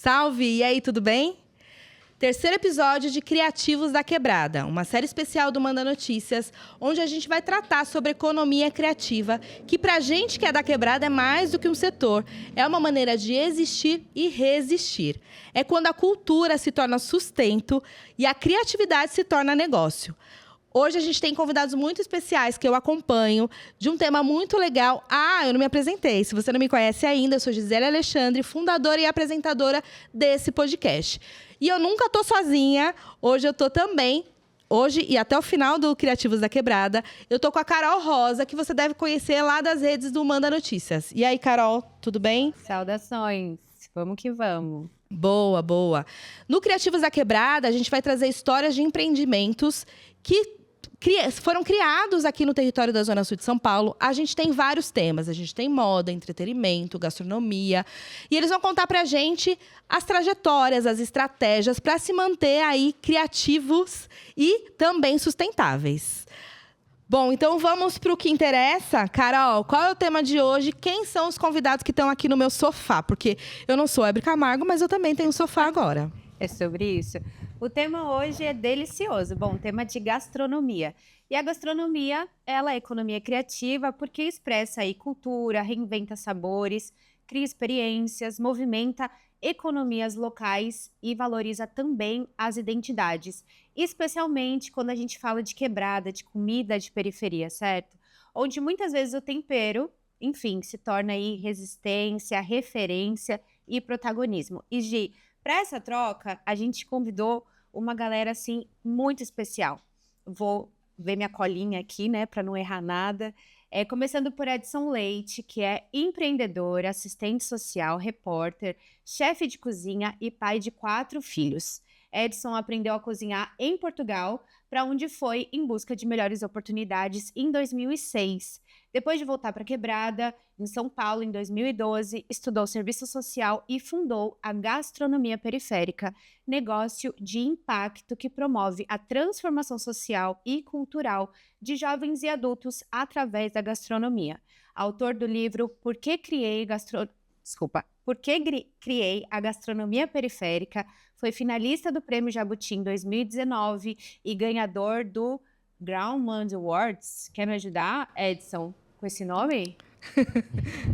Salve! E aí, tudo bem? Terceiro episódio de Criativos da Quebrada, uma série especial do Manda Notícias, onde a gente vai tratar sobre economia criativa, que pra gente que é da quebrada é mais do que um setor, é uma maneira de existir e resistir. É quando a cultura se torna sustento e a criatividade se torna negócio. Hoje a gente tem convidados muito especiais que eu acompanho, de um tema muito legal. Eu não me apresentei. Se você não me conhece ainda, eu sou Gisele Alexandre, fundadora e apresentadora desse podcast. E eu nunca tô sozinha. Hoje eu tô também, hoje e até o final do Criativos da Quebrada, eu tô com a Carol Rosa, que você deve conhecer lá das redes do Manda Notícias. E aí, Carol, tudo bem? Saudações, vamos que vamos. Boa, boa. No Criativos da Quebrada, a gente vai trazer histórias de empreendimentos que foram criados aqui no território da Zona Sul de São Paulo. A gente tem vários temas. A gente tem moda, entretenimento, gastronomia. E eles vão contar pra gente as trajetórias, as estratégias para se manter aí criativos e também sustentáveis. Bom, então vamos para o que interessa. Carol, qual é o tema de hoje? Quem são os convidados que estão aqui no meu sofá? Porque eu não sou Hebe Camargo, mas eu também tenho um sofá agora. É sobre isso. O tema hoje é delicioso. Bom, tema de gastronomia. E a gastronomia, ela é economia criativa porque expressa aí cultura, reinventa sabores, cria experiências, movimenta economias locais e valoriza também as identidades. Especialmente quando a gente fala de quebrada, de comida de periferia, certo? Onde muitas vezes o tempero, enfim, se torna aí resistência, referência e protagonismo. E Gi, para essa troca, a gente convidou uma galera, assim, muito especial. Vou ver minha colinha aqui, né, para não errar nada. Começando por Edson Leite, que é empreendedor, assistente social, repórter, chefe de cozinha e pai de 4 filhos. Edson aprendeu a cozinhar em Portugal, para onde foi em busca de melhores oportunidades em 2006. Depois de voltar para Quebrada, em São Paulo, em 2012, estudou serviço social e fundou a Gastronomia Periférica, negócio de impacto que promove a transformação social e cultural de jovens e adultos através da gastronomia. Autor do livro Por que Criei a Gastronomia Periférica, foi finalista do Prêmio Jabuti em 2019 e ganhador do Groundman Awards. Quer me ajudar, Edson, com esse nome?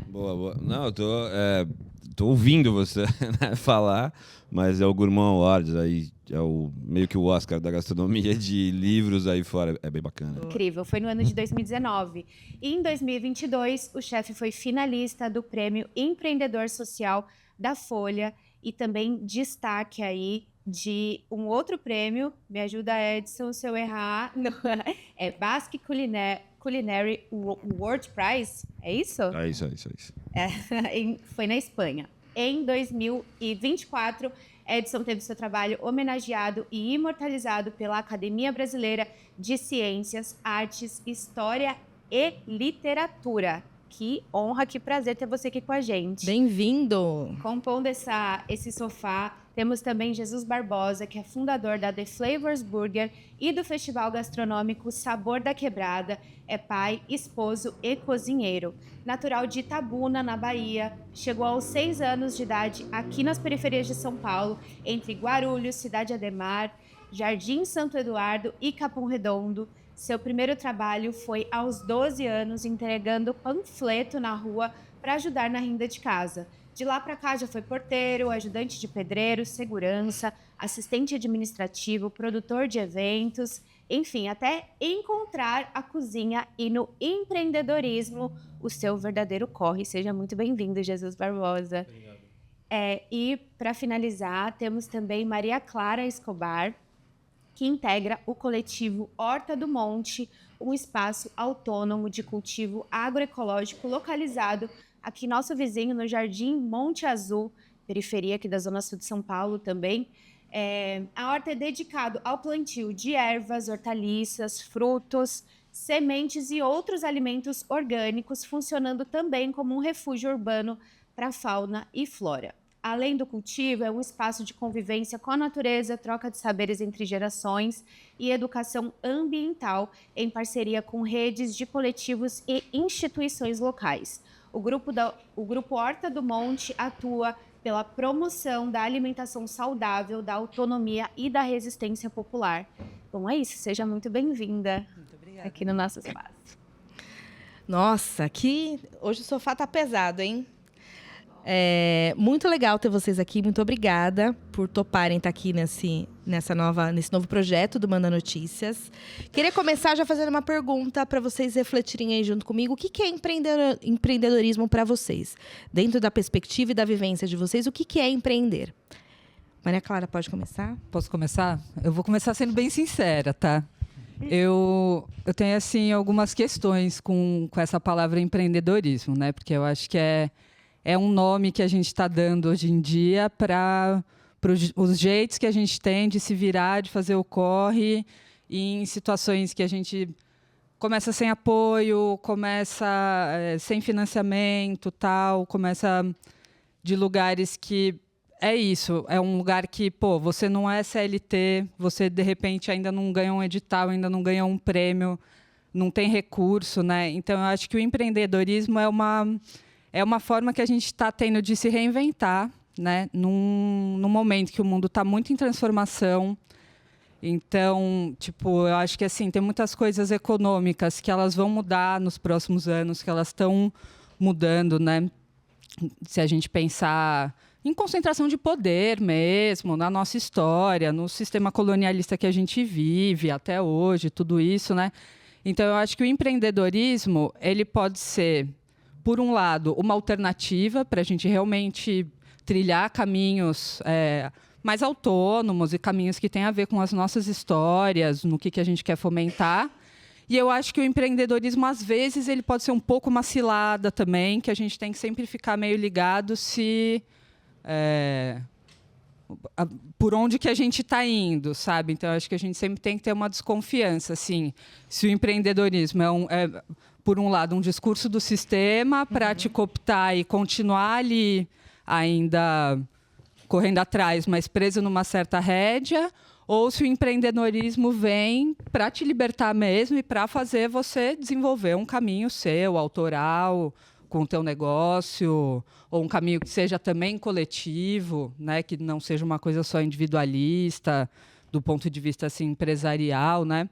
Boa, boa. Não, eu tô ouvindo você né, falar, mas é o Gourmand Awards, aí é meio que o Oscar da gastronomia de livros aí fora, é bem bacana. Incrível, foi no ano de 2019. E em 2022, o chefe foi finalista do Prêmio Empreendedor Social da Folha e também destaque aí de um outro prêmio, me ajuda, Edson, se eu errar, não, é Basque Culinary World Prize, é isso? É isso. Foi na Espanha. Em 2024, Edson teve seu trabalho homenageado e imortalizado pela Academia Brasileira de Ciências, Artes, História e Literatura. Que honra, que prazer ter você aqui com a gente. Bem-vindo! Compondo esse sofá, temos também Jesus Barbosa, que é fundador da The Flavors Burger e do festival gastronômico Sabor da Quebrada. É pai, esposo e cozinheiro. Natural de Itabuna, na Bahia, chegou aos 6 anos de idade aqui nas periferias de São Paulo, entre Guarulhos, Cidade Ademar, Jardim Santo Eduardo e Capão Redondo. Seu primeiro trabalho foi aos 12 anos, entregando panfleto na rua para ajudar na renda de casa. De lá para cá já foi porteiro, ajudante de pedreiro, segurança, assistente administrativo, produtor de eventos, enfim, até encontrar a cozinha e no empreendedorismo o seu verdadeiro corre. Seja muito bem-vindo, Jesus Barbosa. Obrigado. E para finalizar, temos também Maria Clara Escobar, que integra o coletivo Horta do Monte, um espaço autônomo de cultivo agroecológico localizado aqui nosso vizinho no Jardim Monte Azul, periferia aqui da Zona Sul de São Paulo também. A horta é dedicada ao plantio de ervas, hortaliças, frutos, sementes e outros alimentos orgânicos, funcionando também como um refúgio urbano para fauna e flora. Além do cultivo, é um espaço de convivência com a natureza, troca de saberes entre gerações e educação ambiental em parceria com redes de coletivos e instituições locais. O grupo Horta do Monte atua pela promoção da alimentação saudável, da autonomia e da resistência popular. Bom, é isso. Seja muito bem-vinda aqui no nosso espaço. Nossa, hoje o sofá tá pesado, hein? Muito legal ter vocês aqui. Muito obrigada por toparem estar aqui nesse novo projeto do Manda Notícias. Queria começar já fazendo uma pergunta para vocês refletirem aí junto comigo. O que é empreendedorismo para vocês? Dentro da perspectiva e da vivência de vocês, o que é empreender? Maria Clara, pode começar? Posso começar? Eu vou começar sendo bem sincera, tá? Eu tenho, assim, algumas questões com essa palavra empreendedorismo, né? Porque eu acho que é um nome que a gente está dando hoje em dia para os jeitos que a gente tem de se virar, de fazer o corre, em situações que a gente começa sem apoio, começa sem financiamento, tal, começa de lugares que é isso, é um lugar que, você não é CLT, você de repente ainda não ganha um edital, ainda não ganha um prêmio, não tem recurso, né? Então eu acho que o empreendedorismo é uma forma que a gente está tendo de se reinventar, né? Num momento que o mundo está muito em transformação. Então, eu acho que assim, tem muitas coisas econômicas que elas vão mudar nos próximos anos, que elas estão mudando, né? Se a gente pensar em concentração de poder mesmo, na nossa história, no sistema colonialista que a gente vive até hoje, tudo isso, né? Então, eu acho que o empreendedorismo, ele pode ser, por um lado, uma alternativa para a gente realmente trilhar caminhos mais autônomos e caminhos que têm a ver com as nossas histórias, no que a gente quer fomentar. E eu acho que o empreendedorismo, às vezes, ele pode ser um pouco uma cilada também, que a gente tem que sempre ficar meio ligado por onde que a gente está indo, sabe? Então, eu acho que a gente sempre tem que ter uma desconfiança, assim, se o empreendedorismo por um lado, um discurso do sistema para te cooptar e continuar ali ainda correndo atrás, mas preso numa certa rédea, ou se o empreendedorismo vem para te libertar mesmo e para fazer você desenvolver um caminho seu, autoral, com o teu negócio, ou um caminho que seja também coletivo, né, que não seja uma coisa só individualista, do ponto de vista assim, empresarial, né?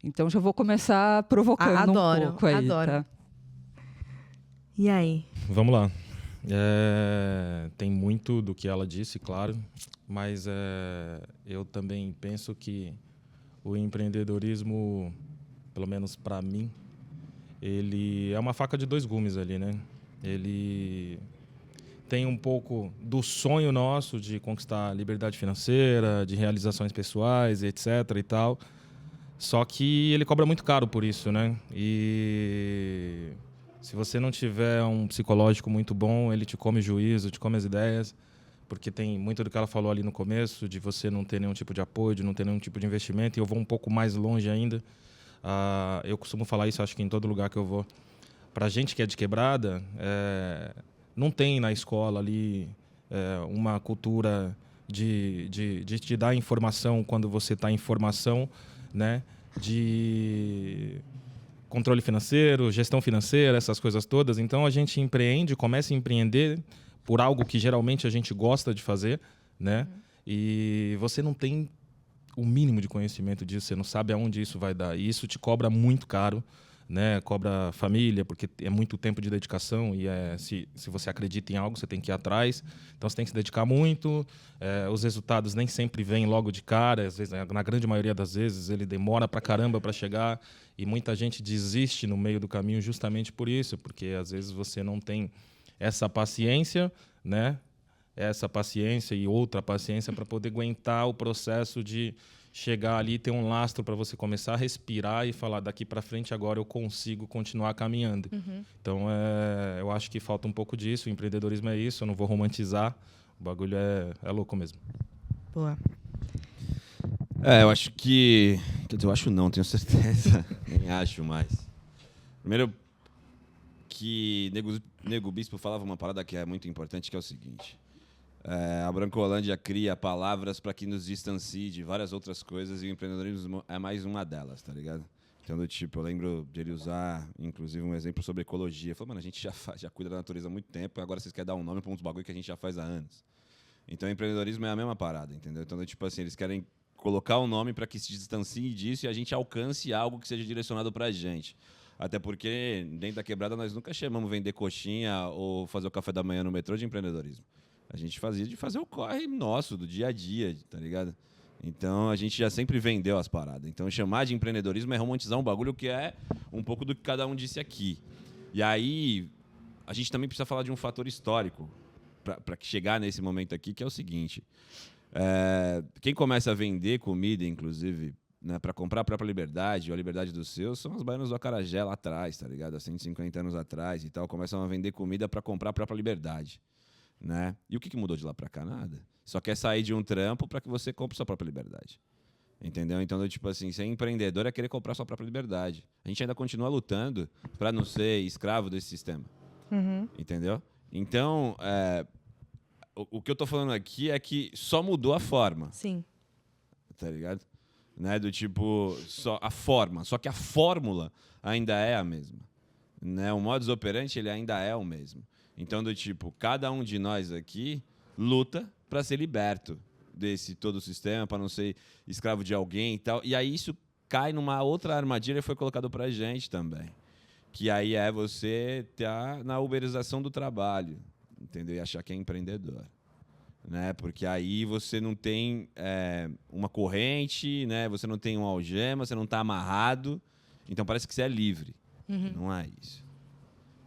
Então, já vou começar provocando um pouco aí. Adoro. Tá? E aí? Vamos lá. Tem muito do que ela disse, claro, mas eu também penso que o empreendedorismo, pelo menos para mim, ele é uma faca de dois gumes ali, né? Ele tem um pouco do sonho nosso de conquistar liberdade financeira, de realizações pessoais, etc. e tal. Só que ele cobra muito caro por isso, né? E se você não tiver um psicológico muito bom, ele te come o juízo, te come as ideias, porque tem muito do que ela falou ali no começo, de você não ter nenhum tipo de apoio, de não ter nenhum tipo de investimento, e eu vou um pouco mais longe ainda. Eu costumo falar isso, acho que em todo lugar que eu vou. Para a gente que é de quebrada, não tem na escola ali uma cultura de te dar informação quando você está em formação, né? De controle financeiro, gestão financeira, essas coisas todas. Então, a gente empreende, começa a empreender por algo que geralmente a gente gosta de fazer, né? E você não tem o mínimo de conhecimento disso, você não sabe aonde isso vai dar. E isso te cobra muito caro, né? Cobra família, porque é muito tempo de dedicação e se você acredita em algo, você tem que ir atrás. Então, você tem que se dedicar muito. Os resultados nem sempre vêm logo de cara. Às vezes, na grande maioria das vezes, ele demora pra caramba para chegar. E muita gente desiste no meio do caminho justamente por isso, porque às vezes você não tem essa paciência, né? Essa paciência e outra paciência para poder aguentar o processo de chegar ali, ter um lastro para você começar a respirar e falar, daqui para frente agora eu consigo continuar caminhando. Então, eu acho que falta um pouco disso. O empreendedorismo é isso, eu não vou romantizar. O bagulho é louco mesmo. Boa. Eu acho que... Quer dizer, eu acho não, tenho certeza. Nem acho mais. Primeiro, que Nego Bispo falava uma parada que é muito importante, que é o seguinte. A Brancolândia cria palavras para que nos distancie de várias outras coisas e o empreendedorismo é mais uma delas, tá ligado? Então, do tipo, eu lembro de ele usar, inclusive, um exemplo sobre ecologia. Ele falou, mano, a gente já cuida da natureza há muito tempo, agora vocês querem dar um nome para uns bagulho que a gente já faz há anos. Então, o empreendedorismo é a mesma parada, entendeu? Então, do tipo assim, eles querem colocar um nome para que se distancie disso e a gente alcance algo que seja direcionado pra gente. Até porque, dentro da quebrada, nós nunca chamamos vender coxinha ou fazer o café da manhã no metrô de empreendedorismo. A gente fazia de fazer o corre nosso, do dia a dia, tá ligado? Então, a gente já sempre vendeu as paradas. Então, chamar de empreendedorismo é romantizar um bagulho que é um pouco do que cada um disse aqui. E aí, a gente também precisa falar de um fator histórico para chegar nesse momento aqui, que é o seguinte. Quem começa a vender comida, inclusive, né, para comprar a própria liberdade, ou a liberdade dos seus, são os baianos do acarajé lá atrás, tá ligado? Há 150 anos atrás e tal, começam a vender comida para comprar a própria liberdade, né? E o que mudou de lá para cá? Nada. Só quer sair de um trampo para que você compre sua própria liberdade. Entendeu? Então, tipo assim, ser empreendedor é querer comprar sua própria liberdade. A gente ainda continua lutando para não ser escravo desse sistema. Uhum. Entendeu? Então, o que eu tô falando aqui é que só mudou a forma. Sim. Tá ligado? Né? Do tipo, só a forma. Só que a fórmula ainda é a mesma. Né? O modus operandi, ele ainda é o mesmo. Então, do tipo, cada um de nós aqui luta para ser liberto desse todo o sistema, para não ser escravo de alguém e tal. E aí isso cai numa outra armadilha que foi colocado pra gente também. Que aí é você estar na uberização do trabalho, entendeu? E achar que é empreendedor. Né? Porque aí você não tem uma corrente, né? Você não tem uma algema, você não está amarrado. Então parece que você é livre. Uhum. Não é isso.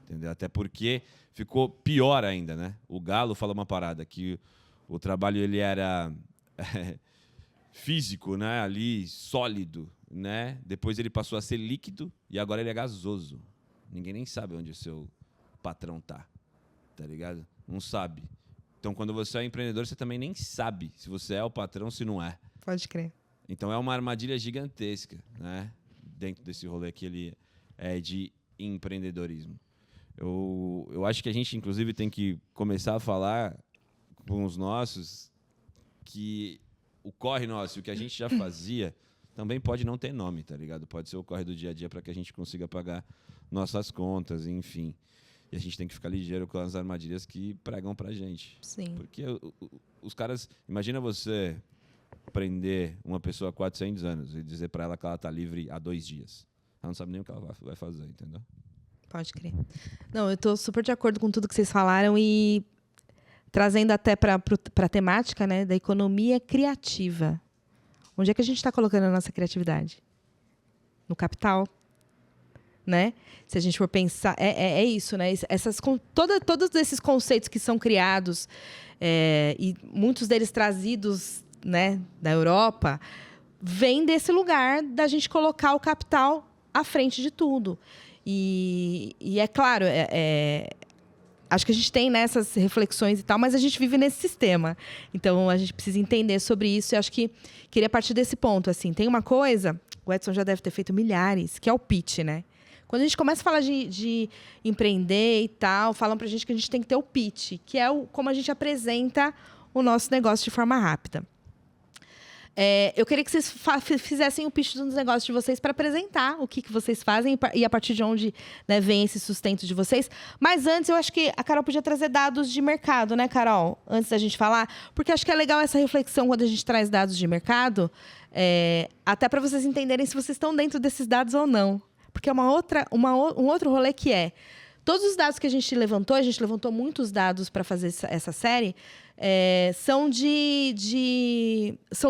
Entendeu? Até porque ficou pior ainda, né? O Galo fala uma parada, que o trabalho ele era físico, né? Ali, sólido, né? Depois ele passou a ser líquido e agora ele é gasoso. Ninguém nem sabe onde o seu patrão tá ligado? Não sabe. Então, quando você é empreendedor, você também nem sabe se você é o patrão ou se não é. Pode crer. Então, é uma armadilha gigantesca, né? Dentro desse rolê que ele é de empreendedorismo. Eu acho que a gente, inclusive, tem que começar a falar com os nossos que o corre nosso, o que a gente já fazia, também pode não ter nome, tá ligado? Pode ser o corre do dia a dia para que a gente consiga pagar nossas contas, enfim. E a gente tem que ficar ligeiro com as armadilhas que pregam pra gente. Sim. Porque os caras... Imagina você prender uma pessoa há 400 anos e dizer pra ela que ela tá livre há 2 dias. Ela não sabe nem o que ela vai fazer, entendeu? Pode crer. Não, eu tô super de acordo com tudo que vocês falaram e trazendo até para a temática, né, da economia criativa. Onde é que a gente está colocando a nossa criatividade? No capital, né? Se a gente for pensar, é isso, né? Todos esses conceitos que são criados e muitos deles trazidos, né, da Europa, vêm desse lugar da gente colocar o capital à frente de tudo. E é claro, acho que a gente tem nessas reflexões e tal, mas a gente vive nesse sistema. Então, a gente precisa entender sobre isso. E acho que queria partir desse ponto. Assim, tem uma coisa, o Edson já deve ter feito milhares, que é o pitch, né? Quando a gente começa a falar de empreender e tal, falam pra gente que a gente tem que ter o pitch, que é como a gente apresenta o nosso negócio de forma rápida. Eu queria que vocês fizessem o pitch dos negócios de vocês para apresentar o que vocês fazem e a partir de onde, né, vem esse sustento de vocês. Mas antes, eu acho que a Carol podia trazer dados de mercado, né, Carol? Antes da gente falar. Porque acho que é legal essa reflexão quando a gente traz dados de mercado, até para vocês entenderem se vocês estão dentro desses dados ou não. Porque é um outro rolê que é... Todos os dados que a gente levantou muitos dados para fazer essa série, são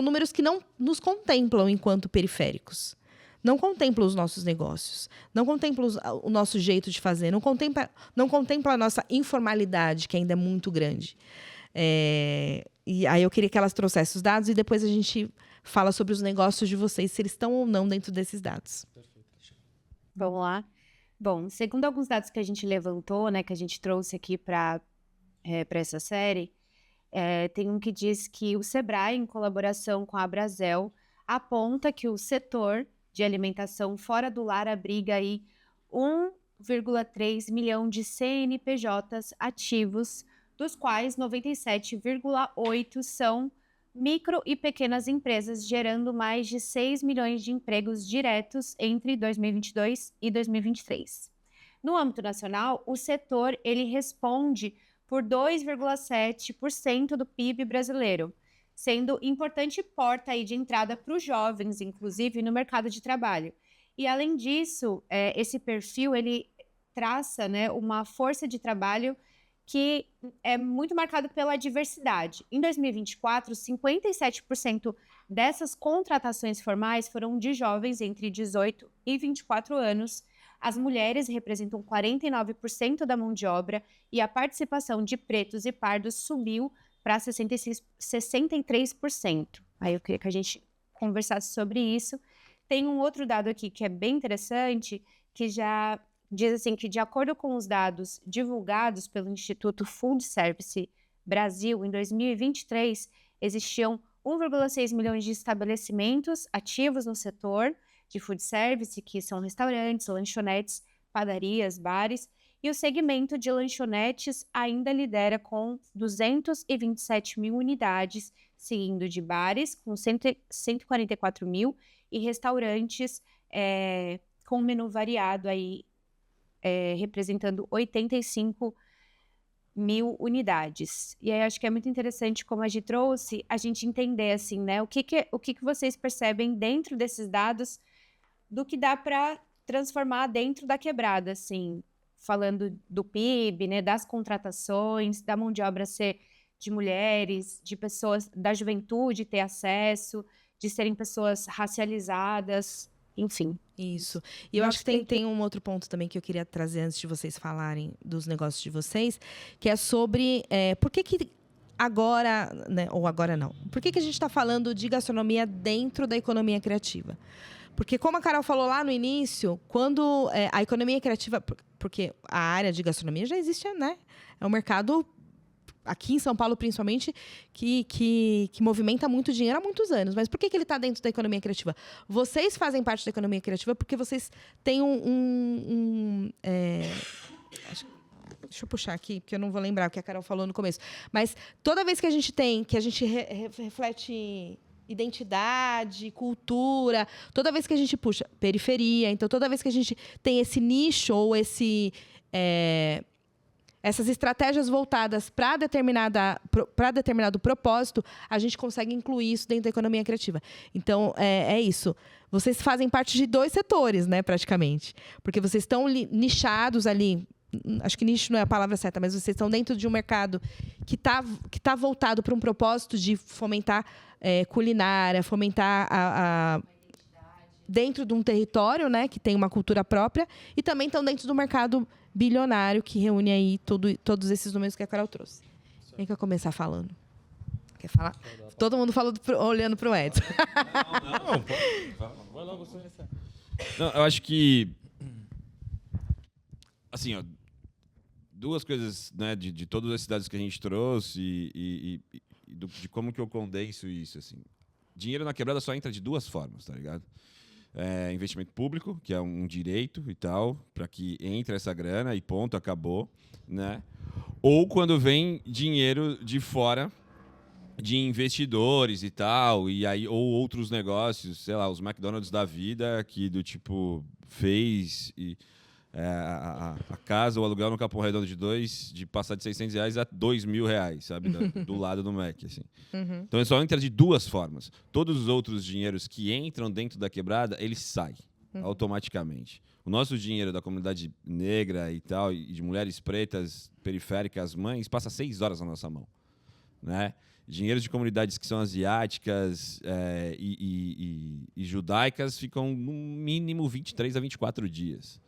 números que não nos contemplam enquanto periféricos. Não contemplam os nossos negócios, não contemplam o nosso jeito de fazer, não contempla a nossa informalidade, que ainda é muito grande. E aí eu queria que elas trouxessem os dados e depois a gente fala sobre os negócios de vocês, se eles estão ou não dentro desses dados. Vamos lá. Bom, segundo alguns dados que a gente levantou, né, que a gente trouxe aqui para essa série, tem um que diz que o Sebrae, em colaboração com a Abrazel, aponta que o setor de alimentação fora do lar abriga aí 1,3 milhão de CNPJs ativos dos quais 97,8 são micro e pequenas empresas, gerando mais de 6 milhões de empregos diretos entre 2022 e 2023. No âmbito nacional, o setor ele responde por 2,7% do PIB brasileiro, sendo importante porta aí de entrada para os jovens, inclusive, no mercado de trabalho. E, além disso, esse perfil ele traça, né, uma força de trabalho que é muito marcado pela diversidade. Em 2024, 57% dessas contratações formais foram de jovens entre 18 e 24 anos. As mulheres representam 49% da mão de obra e a participação de pretos e pardos subiu para 63%. Aí eu queria que a gente conversasse sobre isso. Tem um outro dado aqui que é bem interessante, que já diz assim que, de acordo com os dados divulgados pelo Instituto Food Service Brasil, em 2023, existiam 1,6 milhões de estabelecimentos ativos no setor de food service, que são restaurantes, lanchonetes, padarias, bares, e o segmento de lanchonetes ainda lidera com 227 mil unidades, seguindo de bares, com 144 mil, e restaurantes com menu variado, aí, representando 85 mil unidades. E aí acho que é muito interessante, como a gente trouxe, a gente entender assim, né, o que vocês percebem dentro desses dados do que dá para transformar dentro da quebrada, assim, falando do PIB, né, das contratações, da mão de obra ser de mulheres, de pessoas da juventude ter acesso, de serem pessoas racializadas, enfim. Isso. E eu acho que tem um outro ponto também que eu queria trazer antes de vocês falarem dos negócios de vocês, que é sobre por que agora, né, ou agora não, por que a gente está falando de gastronomia dentro da economia criativa? Porque, como a Carol falou lá no início, quando a economia criativa... Porque a área de gastronomia já existe, né? É um mercado, aqui em São Paulo, principalmente, que movimenta muito dinheiro há muitos anos. Mas por que ele está dentro da economia criativa? Vocês fazem parte da economia criativa porque vocês têm deixa eu puxar aqui, porque eu não vou lembrar o que a Carol falou no começo. Mas toda vez que a gente reflete identidade, cultura, toda vez que a gente puxa periferia, então toda vez que a gente tem esse nicho ou essas estratégias voltadas para determinado propósito, a gente consegue incluir isso dentro da economia criativa. Então, é isso. Vocês fazem parte de 2 setores, né, praticamente. Porque vocês estão nichados ali. Acho que nicho não é a palavra certa, mas vocês estão dentro de um mercado que tá voltado para um propósito de fomentar culinária, fomentar dentro de um território, né, que tem uma cultura própria, e também estão dentro do mercado bilionário que reúne aí todos esses números que a Carol trouxe. Quem quer começar falando? Quer falar? Todo mundo falou olhando para o Edson. Não, vai lá você. Não, eu acho que, assim, ó, 2 coisas, né, de todas as cidades que a gente trouxe e de como que eu condenso isso, assim. Dinheiro na quebrada só entra de 2 formas, tá ligado? Investimento público, que é um direito e tal, para que entre essa grana e ponto, acabou, né? Ou quando vem dinheiro de fora, de investidores e tal, e aí, ou outros negócios, sei lá, os McDonald's da vida, que do tipo fez a casa, o aluguel no Capão Redondo de passar de R$600 a R$2.000, sabe? Do lado do Mac, assim. Uhum. Então, só entra de 2 formas. Todos os outros dinheiros que entram dentro da quebrada, eles saem automaticamente. O nosso dinheiro da comunidade negra e tal, e de mulheres pretas, periféricas, mães, passa 6 horas na nossa mão, né? Dinheiro de comunidades que são asiáticas e judaicas ficam, no mínimo, 23 a 24 dias.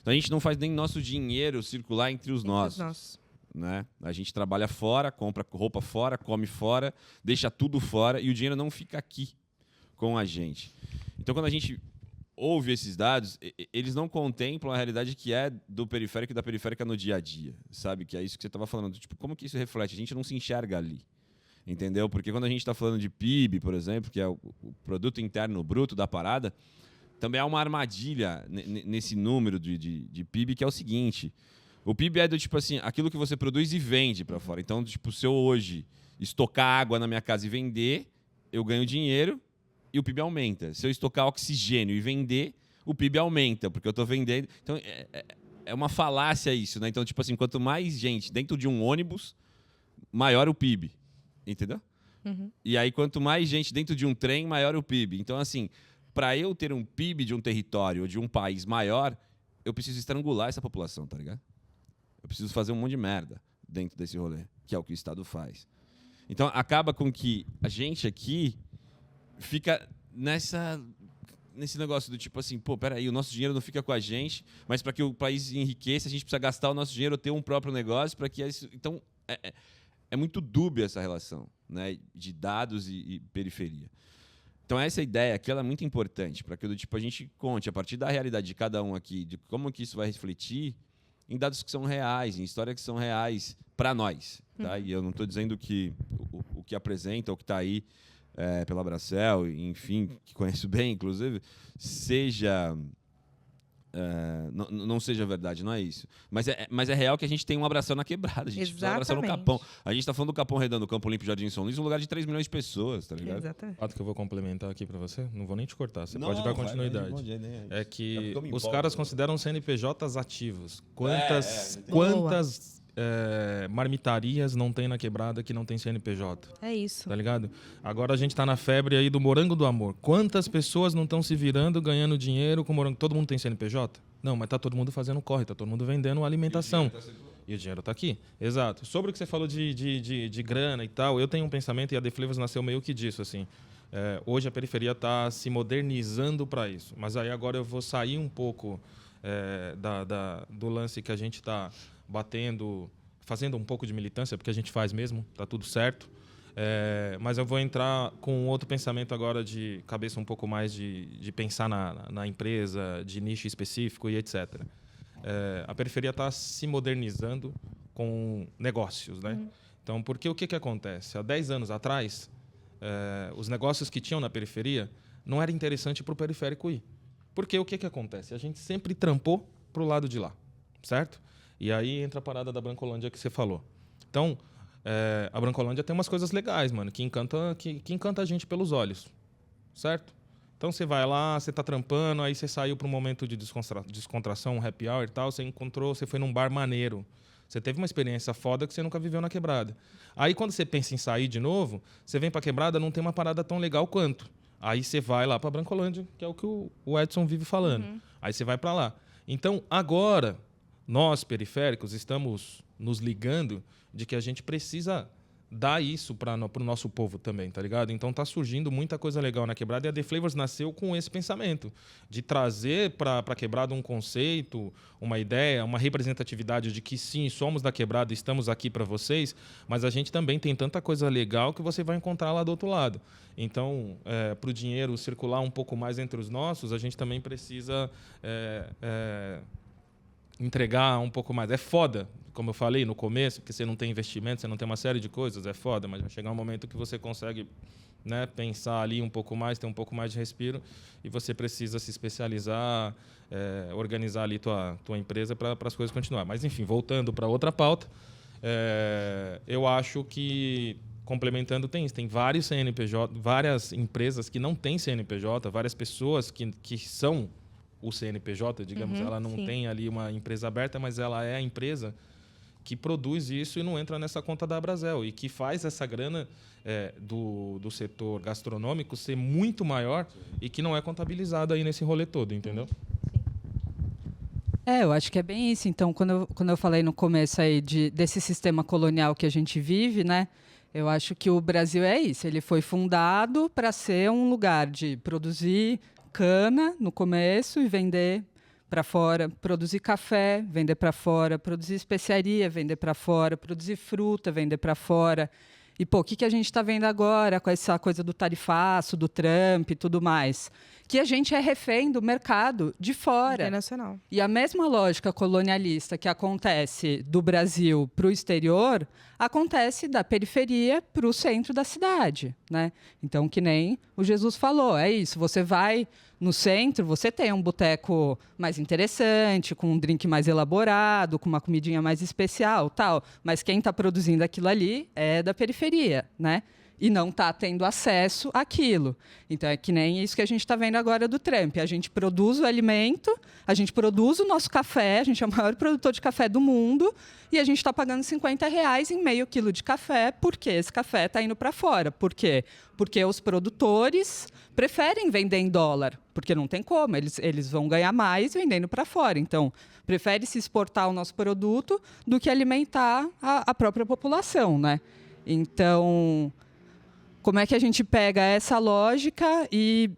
Então, a gente não faz nem nosso dinheiro circular entre os nossos. Né? A gente trabalha fora, compra roupa fora, come fora, deixa tudo fora e o dinheiro não fica aqui com a gente. Então, quando a gente ouve esses dados, eles não contemplam a realidade que é do periférico e da periférica no dia a dia, sabe? Que é isso que você estava falando. Tipo, como que isso reflete? A gente não se enxerga ali, entendeu? Porque quando a gente está falando de PIB, por exemplo, que é o produto interno bruto da parada, também há uma armadilha nesse número de PIB, que é o seguinte: O PIB é do tipo assim, aquilo que você produz e vende para fora. Então, tipo, se eu hoje estocar água na minha casa e vender, eu ganho dinheiro e o PIB aumenta. Se eu estocar oxigênio e vender, o PIB aumenta, porque eu estou vendendo. Então, é uma falácia isso, né? Então, tipo assim, quanto mais gente dentro de um ônibus, maior o PIB. Entendeu? Uhum. E aí, quanto mais gente dentro de um trem, maior o PIB. Então, assim, para eu ter um PIB de um território ou de um país maior, eu preciso estrangular essa população, tá ligado? Eu preciso fazer um monte de merda dentro desse rolê, que é o que o Estado faz. Então, acaba com que a gente aqui fica nesse negócio do tipo assim, pô, peraí, o nosso dinheiro não fica com a gente, mas para que o país enriqueça, a gente precisa gastar o nosso dinheiro, ter um próprio negócio, para que isso... Então, é muito dúbia essa relação, né, de dados e periferia. Então, essa ideia aqui ela é muito importante, para que tipo, a gente conte, a partir da realidade de cada um aqui, de como que isso vai refletir em dados que são reais, em histórias que são reais para nós. Tá? E eu não estou dizendo que o que apresenta, o que está aí pela Bracel, enfim, que conheço bem, inclusive, seja... não seja verdade, não é isso. Mas é real que a gente tem um Abração na Quebrada. A gente precisa abraçar no Capão. A gente está falando do Capão Redondo, Campo Limpo, Jardim São Luís, um lugar de 3 milhões de pessoas, tá ligado? Exatamente. O fato que eu vou complementar aqui para você, não vou nem te cortar, você Não, pode dar continuidade. É que os caras consideram CNPJs ativos. Quantas marmitarias não tem na Quebrada que não tem CNPJ? É isso. Tá ligado? Agora a gente tá na febre aí do morango do amor. Quantas pessoas não estão se virando, ganhando dinheiro com morango? Todo mundo tem CNPJ? Não, mas tá todo mundo fazendo corre, tá todo mundo vendendo alimentação. E o dinheiro tá aqui. Exato. Sobre o que você falou de grana e tal, eu tenho um pensamento, e a The Flavors nasceu meio que disso, assim. Hoje a periferia está se modernizando para isso. Mas aí agora eu vou sair um pouco do lance que a gente está batendo, fazendo um pouco de militância, porque a gente faz mesmo, tá tudo certo. Mas eu vou entrar com outro pensamento agora de cabeça um pouco mais de pensar na empresa, de nicho específico e etc. A periferia está se modernizando com negócios, né? Então, porque o que acontece? Há 10 anos atrás, os negócios que tinham na periferia não era interessante para o periférico ir. Porque o que acontece? A gente sempre trampou para o lado de lá, certo? E aí entra a parada da Brancolândia que você falou. Então, a Brancolândia tem umas coisas legais, mano, que encanta a gente pelos olhos, certo? Então, você vai lá, você tá trampando, aí você saiu para um momento de descontração, um happy hour e tal, você foi num bar maneiro. Você teve uma experiência foda que você nunca viveu na Quebrada. Aí, quando você pensa em sair de novo, você vem para Quebrada, não tem uma parada tão legal quanto. Aí você vai lá para Brancolândia, que é o que o Edson vive falando. Aí você vai para lá. Então, agora, nós, periféricos, estamos nos ligando de que a gente precisa dar isso para o nosso povo também, tá ligado? Então tá surgindo muita coisa legal na Quebrada e a The Flavors nasceu com esse pensamento de trazer para a Quebrada um conceito, uma ideia, uma representatividade de que sim, somos da Quebrada, estamos aqui para vocês, mas a gente também tem tanta coisa legal que você vai encontrar lá do outro lado. Então, para o dinheiro circular um pouco mais entre os nossos, a gente também precisa entregar um pouco mais. É foda, como eu falei no começo, porque você não tem investimento, você não tem uma série de coisas, é foda, mas vai chegar um momento que você consegue, né, pensar ali um pouco mais, ter um pouco mais de respiro, e você precisa se especializar, organizar ali tua empresa para as coisas continuar. Mas, enfim, voltando para outra pauta, eu acho que, complementando, tem vários CNPJ, várias empresas que não têm CNPJ, várias pessoas que são o CNPJ, digamos, ela não tem ali uma empresa aberta, mas ela é a empresa que produz isso e não entra nessa conta da Abrazel e que faz essa grana do setor gastronômico ser muito maior e que não é contabilizada aí nesse rolê todo, entendeu? Eu acho que é bem isso. Então, quando eu falei no começo aí desse sistema colonial que a gente vive, né? Eu acho que o Brasil é isso. Ele foi fundado para ser um lugar de produzir cana no começo e vender para fora, produzir café, vender para fora, produzir especiaria, vender para fora, produzir fruta, vender para fora. E, pô, o que a gente está vendo agora com essa coisa do tarifaço, do Trump e tudo mais? Que a gente é refém do mercado de fora. Internacional. E a mesma lógica colonialista que acontece do Brasil para o exterior, acontece da periferia para o centro da cidade, né? Então, que nem o Jesus falou, é isso, você vai No centro, você tem um boteco mais interessante, com um drink mais elaborado, com uma comidinha mais especial, tal. Mas quem está produzindo aquilo ali é da periferia, né? E não está tendo acesso àquilo. Então, é que nem isso que a gente está vendo agora do Trump. A gente produz o alimento, a gente produz o nosso café, a gente é o maior produtor de café do mundo, e a gente está pagando R$50 em meio quilo de café, porque esse café está indo para fora. Por quê? Porque os produtores preferem vender em dólar, porque não tem como, eles vão ganhar mais vendendo para fora. Então, prefere se exportar o nosso produto do que alimentar a própria população, né? Então, como é que a gente pega essa lógica e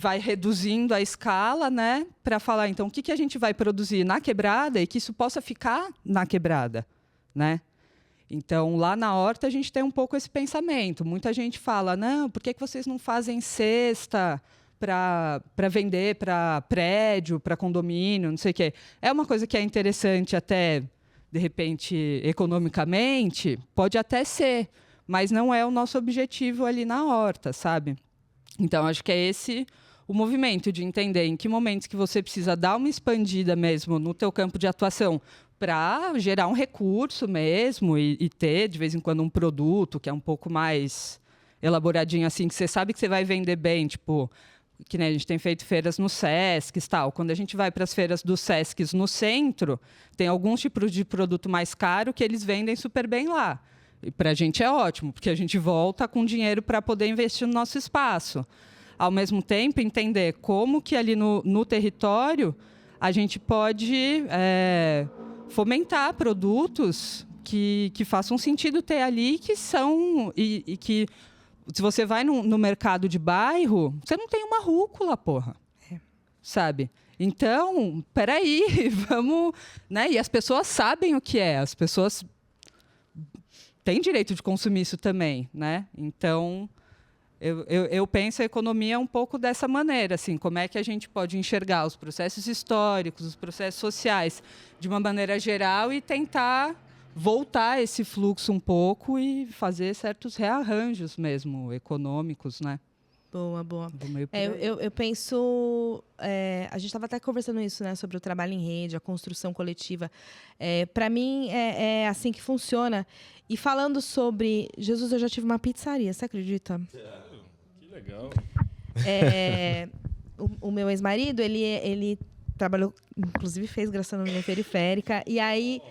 vai reduzindo a escala, né, para falar, então, o que a gente vai produzir na quebrada e que isso possa ficar na quebrada, né? Então, lá na horta, a gente tem um pouco esse pensamento. Muita gente fala, não, por que vocês não fazem cesta para vender para prédio, para condomínio, não sei o quê. É uma coisa que é interessante até, de repente, economicamente, pode até ser, mas não é o nosso objetivo ali na horta, sabe? Então, acho que é esse o movimento de entender em que momentos que você precisa dar uma expandida mesmo no teu campo de atuação para gerar um recurso mesmo e ter, de vez em quando, um produto que é um pouco mais elaboradinho, assim, que você sabe que você vai vender bem, tipo, que né, a gente tem feito feiras no Sesc e tal. Quando a gente vai para as feiras dos Sescs no centro, tem alguns tipos de produto mais caro que eles vendem super bem lá. E para a gente é ótimo, porque a gente volta com dinheiro para poder investir no nosso espaço. Ao mesmo tempo, entender como que ali no território a gente pode fomentar produtos que façam sentido ter ali, que são... E que, se você vai no mercado de bairro, você não tem uma rúcula, porra. Sabe? Então, peraí, vamos... Né? E as pessoas sabem o que é. As pessoas têm direito de consumir isso também, né? Então, eu penso a economia um pouco dessa maneira, assim, como é que a gente pode enxergar os processos históricos, os processos sociais, de uma maneira geral e tentar voltar esse fluxo um pouco e fazer certos rearranjos mesmo, econômicos, né? Boa. Eu penso... a gente estava até conversando isso, né? Sobre o trabalho em rede, a construção coletiva. Para mim, é assim que funciona. E falando sobre... Jesus, eu já tive uma pizzaria, você acredita? Que legal. O meu ex-marido, ele trabalhou... Inclusive, fez gastronomia periférica. E aí...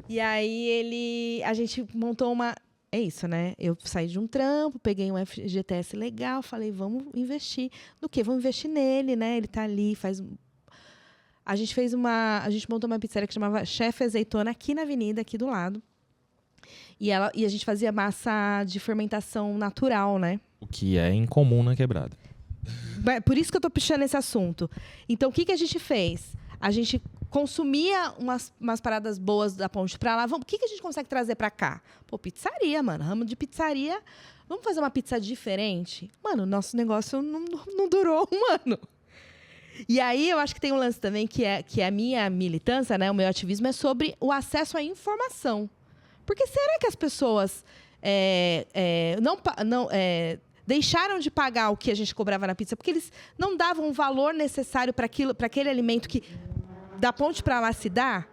E aí, a gente montou uma... É isso, né? Eu saí de um trampo, peguei um FGTS legal, falei, vamos investir. No quê? Vamos investir nele, né? Ele tá ali, faz... A gente montou uma pizzaria que chamava Chef Azeitona, aqui na avenida, aqui do lado. E a gente fazia massa de fermentação natural, né? O que é incomum na quebrada. Por isso que eu tô puxando esse assunto. Então, o que a gente fez? A gente consumia umas paradas boas da ponte pra lá. O que a gente consegue trazer pra cá? Pô, pizzaria, mano. Ramo de pizzaria. Vamos fazer uma pizza diferente? Mano, nosso negócio não durou um ano. E aí, eu acho que tem um lance também que é a minha militância, né? O meu ativismo é sobre o acesso à informação. Porque será que as pessoas deixaram de pagar o que a gente cobrava na pizza? Porque eles não davam o valor necessário para aquele alimento que da ponte para lá se dá?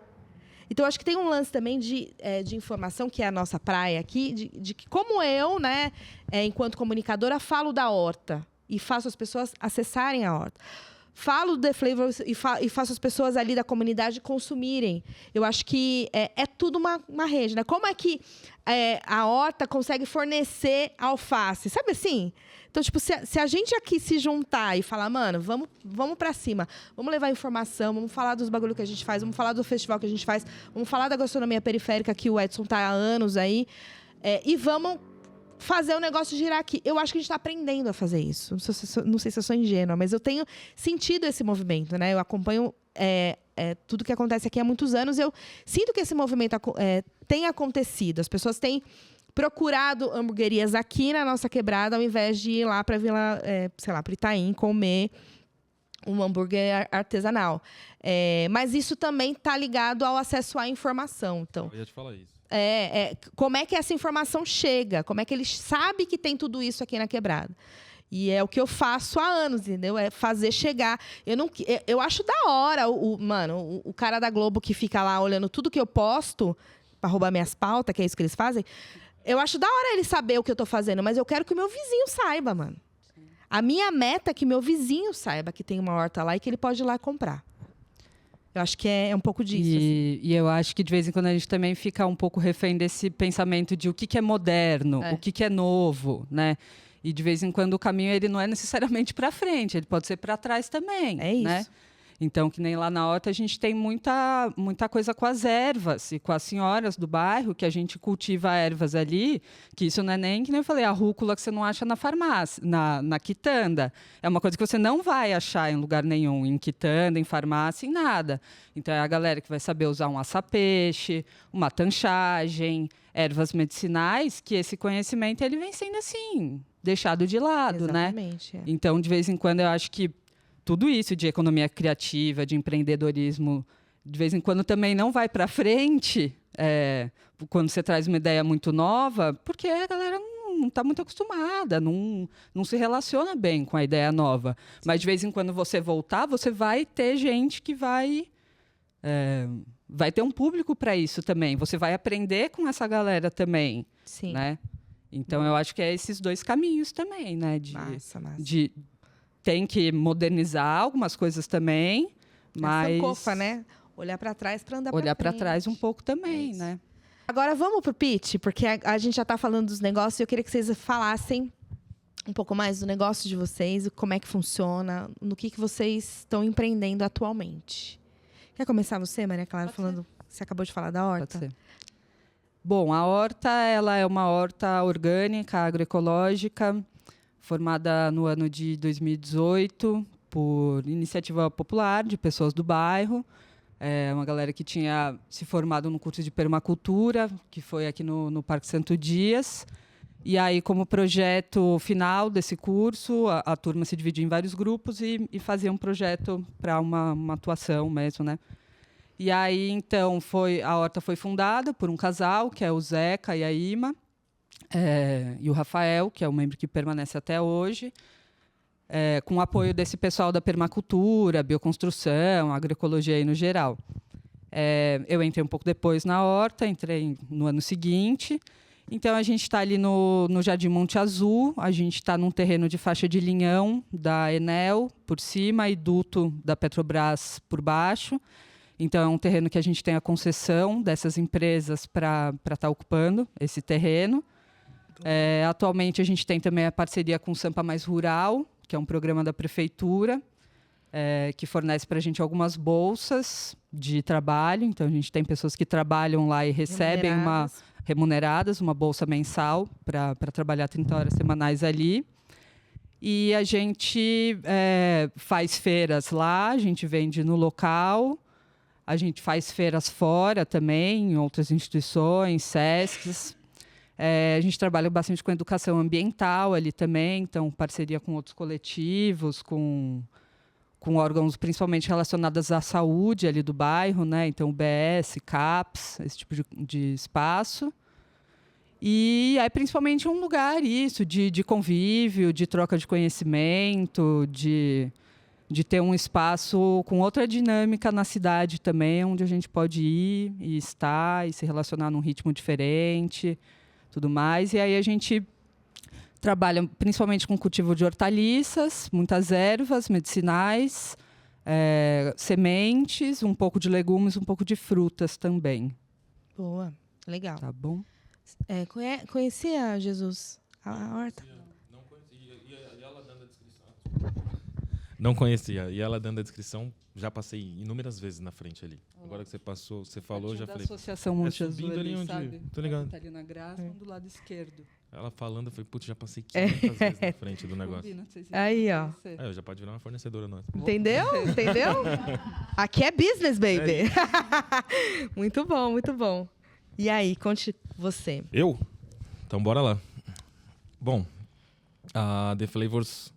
Então, acho que tem um lance também de informação, que é a nossa praia aqui, de que como eu, né, enquanto comunicadora, falo da horta e faço as pessoas acessarem a horta. Falo do The Flavors e faço as pessoas ali da comunidade consumirem. Eu acho que é tudo uma rede, né? Como é que a horta consegue fornecer alface? Sabe assim? Então, tipo, se a gente aqui se juntar e falar, mano, vamos pra cima, vamos levar informação, vamos falar dos bagulho que a gente faz, vamos falar do festival que a gente faz, vamos falar da gastronomia periférica que o Edson tá há anos aí, e vamos fazer o negócio girar aqui. Eu acho que a gente está aprendendo a fazer isso. Não sei se eu sou ingênua, mas eu tenho sentido esse movimento, né? Eu acompanho tudo que acontece aqui há muitos anos. Eu sinto que esse movimento tem acontecido. As pessoas têm procurado hamburguerias aqui na nossa quebrada, ao invés de ir lá para Vila, sei lá, para Itaim, comer um hambúrguer artesanal. Mas isso também está ligado ao acesso à informação. Então, Eu ia te falar isso. como é que essa informação chega? Como é que ele sabe que tem tudo isso aqui na quebrada? E é o que eu faço há anos, entendeu? É fazer chegar. Eu acho da hora mano, o cara da Globo que fica lá olhando tudo que eu posto pra roubar minhas pautas, que é isso que eles fazem. Eu acho da hora ele saber o que eu tô fazendo, mas eu quero que o meu vizinho saiba, mano. A minha meta é que meu vizinho saiba que tem uma horta lá e que ele pode ir lá comprar. Eu acho que é um pouco disso. E eu acho que de vez em quando a gente também fica um pouco refém desse pensamento de o que é moderno, o que é novo, né? E de vez em quando o caminho ele não é necessariamente para frente, ele pode ser para trás também. É isso. Né? Então, que nem lá na horta, a gente tem muita coisa com as ervas e com as senhoras do bairro, que a gente cultiva ervas ali, que isso não é nem, que nem eu falei, a rúcula que você não acha na farmácia, na quitanda. É uma coisa que você não vai achar em lugar nenhum, em quitanda, em farmácia, em nada. Então, é a galera que vai saber usar um açapeixe, uma tanchagem, ervas medicinais, que esse conhecimento ele vem sendo assim, deixado de lado, Exatamente, né? é. Então, de vez em quando, eu acho que tudo isso de economia criativa, de empreendedorismo, de vez em quando também não vai para frente, quando você traz uma ideia muito nova, porque a galera não está muito acostumada, não se relaciona bem com a ideia nova. Mas de vez em quando você voltar, você vai ter gente que vai ter um público para isso também. Você vai aprender com essa galera também, Sim. né? Então eu acho que é esses dois caminhos também, né? Massa. Tem que modernizar algumas coisas também, mas Sankofa, né? Olhar para trás para andar olhar para para trás um pouco também, né? Agora vamos pro pitch, porque a gente já está falando dos negócios e eu queria que vocês falassem um pouco mais do negócio de vocês, como é que funciona, no que vocês estão empreendendo atualmente. Quer começar você, Maria Clara, falando? Você acabou de falar da horta? Pode ser. Bom, a horta ela é uma horta orgânica, agroecológica, formada no ano de 2018 por iniciativa popular de pessoas do bairro. É uma galera que tinha se formado no curso de permacultura, que foi aqui no Parque Santo Dias. E aí, como projeto final desse curso, a turma se dividia em vários grupos e fazia um projeto para uma atuação mesmo, né? E aí, então, a horta foi fundada por um casal, que é o Zeca e a Ima, e o Rafael, que é um membro que permanece até hoje, com o apoio desse pessoal da permacultura, bioconstrução, agroecologia aí no geral. Eu entrei um pouco depois na horta, entrei no ano seguinte. Então, a gente está ali no Jardim Monte Azul, a gente está num terreno de faixa de linhão da Enel por cima e duto da Petrobras por baixo. Então, é um terreno que a gente tem a concessão dessas empresas para estar ocupando esse terreno. Atualmente, a gente tem também a parceria com o Sampa Mais Rural, que é um programa da prefeitura, que fornece para a gente algumas bolsas de trabalho. Então, a gente tem pessoas que trabalham lá e recebem remuneradas, uma bolsa mensal para trabalhar 30 horas semanais ali. E a gente faz feiras lá, a gente vende no local. A gente faz feiras fora também, em outras instituições, SESCs. A gente trabalha bastante com educação ambiental ali também, então parceria com outros coletivos, com órgãos principalmente relacionados à saúde ali do bairro, né? Então UBS, CAPS, esse tipo de espaço. E é principalmente um lugar de convívio, de troca de conhecimento, de ter um espaço com outra dinâmica na cidade também, onde a gente pode ir e estar e se relacionar num ritmo diferente, tudo mais. E aí a gente trabalha principalmente com cultivo de hortaliças, muitas ervas medicinais, sementes, um pouco de legumes, um pouco de frutas também. Boa, legal. Tá bom? Conhecia, Jesus, a horta? Não conhecia. E ela dando a descrição. Não conhecia. E ela dando a descrição, já passei inúmeras vezes na frente ali. Agora que você falou, já falei. Associação Monte Azul subindo ali onde, sabe? tô ligado. Tá ali na Graça, do lado esquerdo. Ela falando, eu falei, putz, já passei 500 vezes na frente do negócio. Combina, vocês Aí, ó. Eu já pode virar uma fornecedora nossa. Entendeu? Aqui é business, baby. Muito bom, muito bom. E aí, conte você. Eu? Então bora lá. Bom, a The Flavors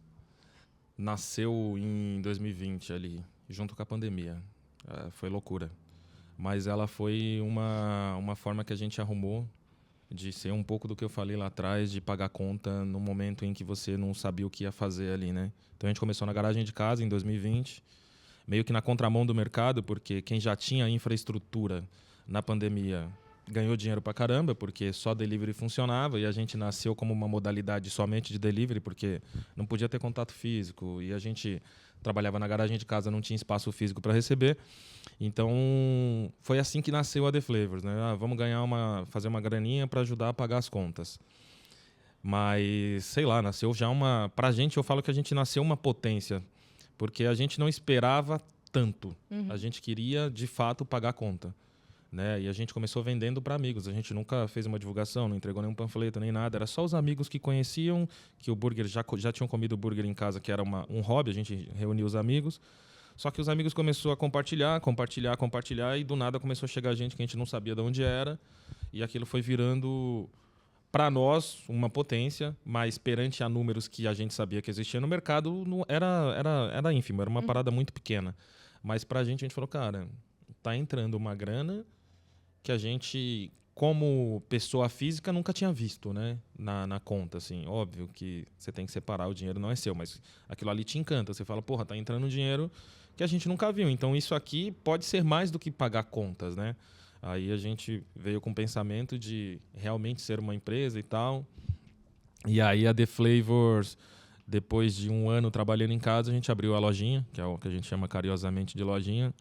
nasceu em 2020 ali, junto com a pandemia. Foi loucura. Mas ela foi uma forma que a gente arrumou de ser um pouco do que eu falei lá atrás, de pagar conta no momento em que você não sabia o que ia fazer ali, né? Então a gente começou na garagem de casa em 2020, meio que na contramão do mercado, porque quem já tinha infraestrutura na pandemia ganhou dinheiro pra caramba, porque só delivery funcionava, e a gente nasceu como uma modalidade somente de delivery, porque não podia ter contato físico, e a gente trabalhava na garagem de casa, não tinha espaço físico para receber. Então, foi assim que nasceu a The Flavors, né? Vamos fazer uma graninha para ajudar a pagar as contas. Mas, sei lá, nasceu já pra gente, eu falo que a gente nasceu uma potência, porque a gente não esperava tanto. A gente queria, de fato, pagar a conta. Né? E a gente começou vendendo para amigos. A gente nunca fez uma divulgação, não entregou nenhum panfleto, nem nada. Era só os amigos que conheciam, que o burger já tinham comido burger em casa, que era um hobby. A gente reunia os amigos. Só que os amigos começaram a compartilhar, e do nada começou a chegar gente que a gente não sabia de onde era. E aquilo foi virando, para nós, uma potência, mas perante a números que a gente sabia que existia no mercado, era ínfimo, era uma parada muito pequena. Mas pra gente, a gente falou, cara, tá entrando uma grana que a gente, como pessoa física, nunca tinha visto, né? Na conta, assim. Óbvio que você tem que separar, o dinheiro não é seu, mas aquilo ali te encanta. Você fala, porra, tá entrando dinheiro que a gente nunca viu. Então, isso aqui pode ser mais do que pagar contas, né? Aí a gente veio com o pensamento de realmente ser uma empresa e tal. E aí a The Flavors, depois de 1 ano trabalhando em casa, a gente abriu a lojinha, que é o que a gente chama carinhosamente de lojinha.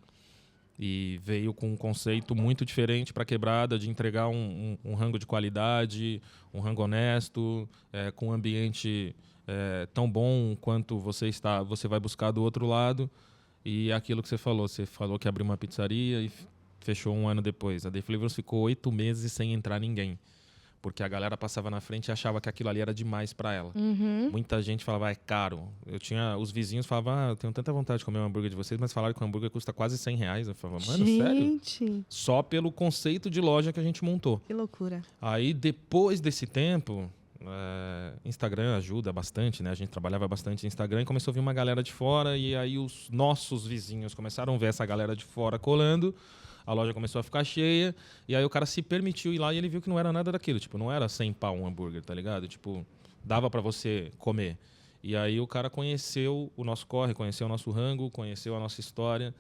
E veio com um conceito muito diferente para a quebrada, de entregar um rango de qualidade, um rango honesto, com um ambiente tão bom quanto você vai buscar do outro lado. E aquilo que você falou que abriu uma pizzaria e fechou 1 ano depois. A The Flavors ficou 8 meses sem entrar ninguém, porque a galera passava na frente e achava que aquilo ali era demais para ela. Muita gente falava, é caro. Os vizinhos falavam, eu tenho tanta vontade de comer um hambúrguer de vocês, mas falaram que o hambúrguer custa quase R$100. Eu falava, mano, sério? Só pelo conceito de loja que a gente montou. Que loucura. Aí, depois desse tempo, Instagram ajuda bastante, né? A gente trabalhava bastante no Instagram e começou a vir uma galera de fora, e aí os nossos vizinhos começaram a ver essa galera de fora colando. A loja começou a ficar cheia, e aí o cara se permitiu ir lá e ele viu que não era nada daquilo. Tipo, não era 100 pau um hambúrguer, tá ligado? Tipo, dava pra você comer. E aí o cara conheceu o nosso corre, conheceu o nosso rango, conheceu a nossa história.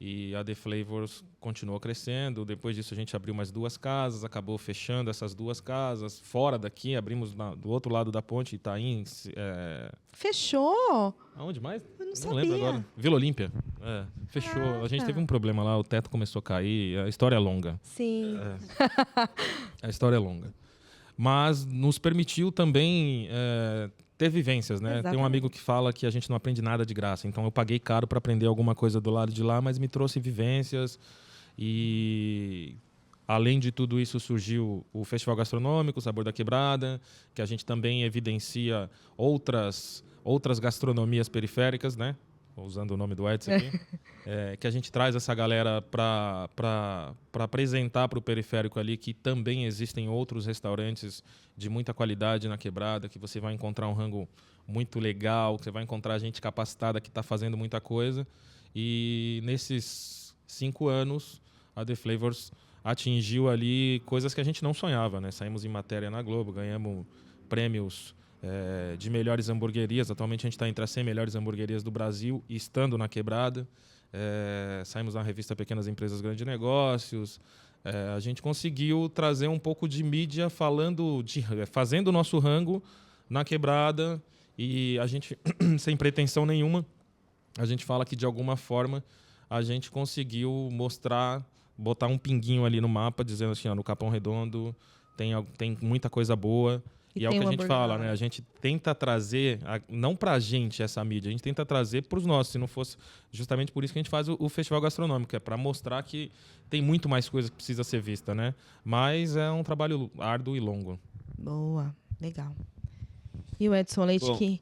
E a The Flavors continuou crescendo. Depois disso a gente abriu mais 2 casas, acabou fechando essas 2 casas. Fora daqui, abrimos do outro lado da ponte, Itaim. Fechou? Aonde mais? Eu não Não sabia. lembro agora. Vila Olímpia. Fechou. A gente teve um problema lá, o teto começou a cair. A história é longa. Sim. A história é longa. Mas nos permitiu também ter vivências, né? Exatamente. Tem um amigo que fala que a gente não aprende nada de graça. Então eu paguei caro para aprender alguma coisa do lado de lá, mas me trouxe vivências. E além de tudo isso, surgiu o Festival Gastronômico, o Sabor da Quebrada, que a gente também evidencia outras gastronomias periféricas, né? Usando o nome do Edson aqui. Que a gente traz essa galera para apresentar para o periférico ali que também existem outros restaurantes de muita qualidade na quebrada, que você vai encontrar um rango muito legal, que você vai encontrar gente capacitada que está fazendo muita coisa. E nesses 5 anos, a The Flavors atingiu ali coisas que a gente não sonhava, né? Saímos em matéria na Globo, ganhamos prêmios de melhores hamburguerias. Atualmente a gente está entre as 100 melhores hamburguerias do Brasil, estando na quebrada. Saímos na revista Pequenas Empresas Grandes Negócios. A gente conseguiu trazer um pouco de mídia fazendo o nosso rango na quebrada, e a gente, sem pretensão nenhuma, a gente fala que de alguma forma a gente conseguiu botar um pinguinho ali no mapa, dizendo assim, no Capão Redondo tem muita coisa boa. E é o que a gente fala, né? A gente tenta trazer, não pra gente essa mídia, a gente tenta trazer pros nossos. Se não fosse justamente por isso que a gente faz o Festival Gastronômico, é para mostrar que tem muito mais coisa que precisa ser vista, né? Mas é um trabalho árduo e longo. Boa, legal. E o Edson Leite, Bom. que...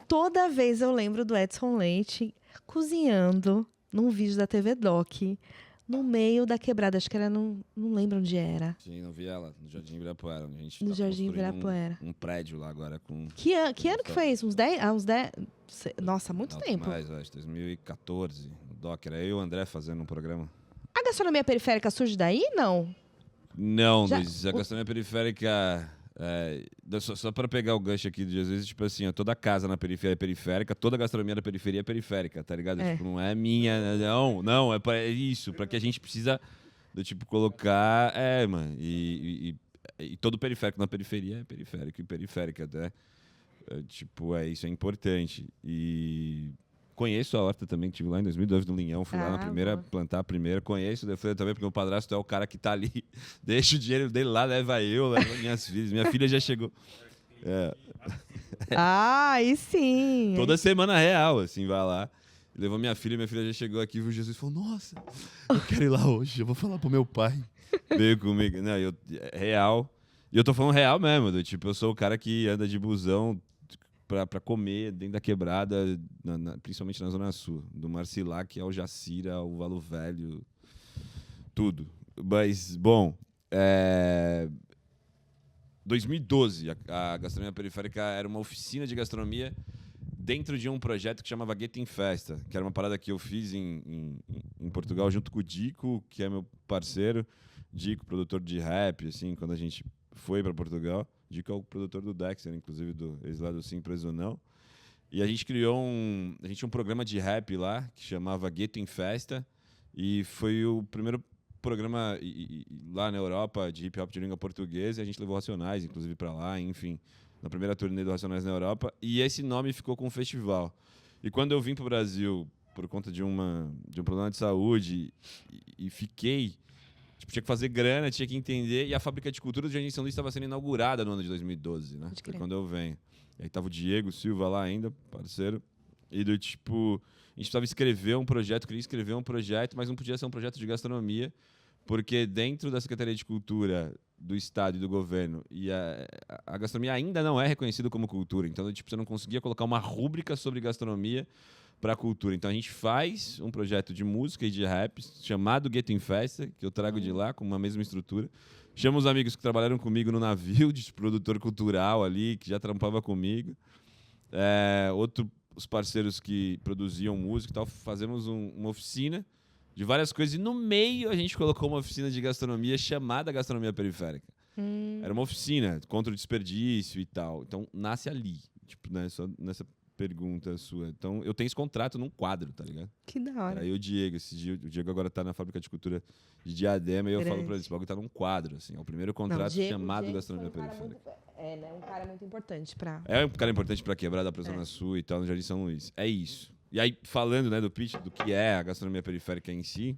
toda vez eu lembro do Edson Leite cozinhando num vídeo da TV Doc, no meio da quebrada. Acho que era, não lembro onde era. Sim, não vi ela no Jardim Ibirapuera. A gente No tá Jardim construindo Ibirapuera. Um prédio lá agora com... Que ano que foi isso? Uns 10? Nossa, há muito Não, tempo. Mais, acho, 2014. O Doc, era eu e o André fazendo um programa. A gastronomia periférica surge daí? Não. Não, Já- Luiz, a gastronomia periférica... só para pegar o gancho aqui, às vezes, tipo assim, ó, toda casa na periferia é periférica, toda gastronomia da periferia é periférica, tá ligado? É. Tipo, não é minha, não, é isso, para que a gente precisa, do tipo, colocar, mano, e todo periférico na periferia é periférico e periférica, né? Tipo, isso é importante. E conheço a horta também, que tive lá em 2002 no Linhão, fui lá na primeira, boa. plantar a primeira, conheço, daí eu falei também porque o padrasto é o cara que tá ali, deixa o dinheiro dele lá, leva eu, leva minhas filhas, minha filha já chegou. Aí sim. Toda semana real, assim, vai lá. Levou minha filha já chegou aqui, viu Jesus e falou, nossa, eu quero ir lá hoje, eu vou falar pro meu pai. Veio comigo, não, real. E eu tô falando real mesmo, tipo, eu sou o cara que anda de busão pra comer dentro da quebrada, principalmente na Zona Sul, do Marcilac ao Jacira, ao Valo Velho, tudo. Mas, bom, 2012, a gastronomia periférica era uma oficina de gastronomia dentro de um projeto que chamava Gueto em Festa, que era uma parada que eu fiz em Portugal junto com o Dico, que é meu parceiro. Dico, produtor de rap, assim, quando a gente foi para Portugal. Dico é o produtor do Dexter, inclusive, do Ex-Lado Sim, Preso ou Não. E a gente criou a gente tinha um programa de rap lá, que chamava Gueto em Festa, e foi o primeiro programa lá na Europa de hip-hop de língua portuguesa, e a gente levou Racionais, inclusive, para lá, enfim, na primeira turnê do Racionais na Europa, e esse nome ficou com o festival. E quando eu vim para o Brasil, por conta de um problema de saúde, e fiquei... Tipo, tinha que fazer grana, tinha que entender. E a Fábrica de Cultura do Jardim São Luís estava sendo inaugurada no ano de 2012, né? Foi quando eu venho. E aí tava o Diego Silva lá ainda, parceiro. E do tipo, a gente precisava escrever um projeto, queria escrever um projeto, mas não podia ser um projeto de gastronomia, porque dentro da Secretaria de Cultura do Estado e do governo, e a gastronomia ainda não é reconhecida como cultura. Então, tipo, você não conseguia colocar uma rúbrica sobre gastronomia para a cultura. Então a gente faz um projeto de música e de rap chamado Gueto em Festa, que eu trago de lá com uma mesma estrutura. Chamo os amigos que trabalharam comigo no navio, de produtor cultural ali, que já trampava comigo. Os parceiros que produziam música e tal, fazemos uma oficina de várias coisas. E no meio a gente colocou uma oficina de gastronomia chamada Gastronomia Periférica. Era uma oficina contra o desperdício e tal. Então nasce ali, tipo, né, só nessa pergunta sua. Então, eu tenho esse contrato num quadro, tá ligado? Que da hora. Aí o Diego agora tá na Fábrica de Cultura de Diadema e eu falo pra ele, esse bagulho tá num quadro, assim. É o primeiro contrato chamado Gastronomia Periférica. Um cara muito importante pra... É um cara importante pra quebrar da Zona Sul e tal, no Jardim São Luís. É isso. E aí, falando, né, do pitch, do que é a gastronomia periférica em si,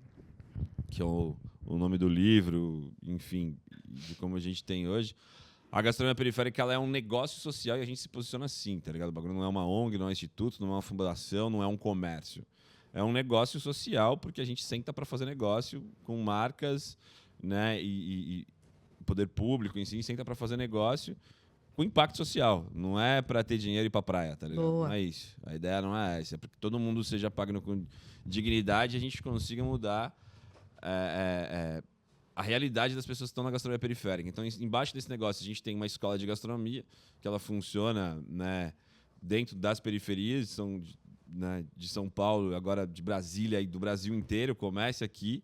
que é o nome do livro, enfim, de como a gente tem hoje, a gastronomia periférica ela é um negócio social e a gente se posiciona assim, tá ligado? O bagulho não é uma ONG, não é um instituto, não é uma fundação, não é um comércio. É um negócio social porque a gente senta para fazer negócio com marcas, né? E poder público em si senta para fazer negócio com impacto social. Não é para ter dinheiro e ir para praia, tá ligado? Boa. Não é isso. A ideia não é essa. É para que todo mundo seja pago com dignidade e a gente consiga mudar a realidade das pessoas que estão na gastronomia periférica. Então, embaixo desse negócio, a gente tem uma escola de gastronomia, que ela funciona, né, dentro das periferias, né, de São Paulo, agora de Brasília e do Brasil inteiro, começa aqui.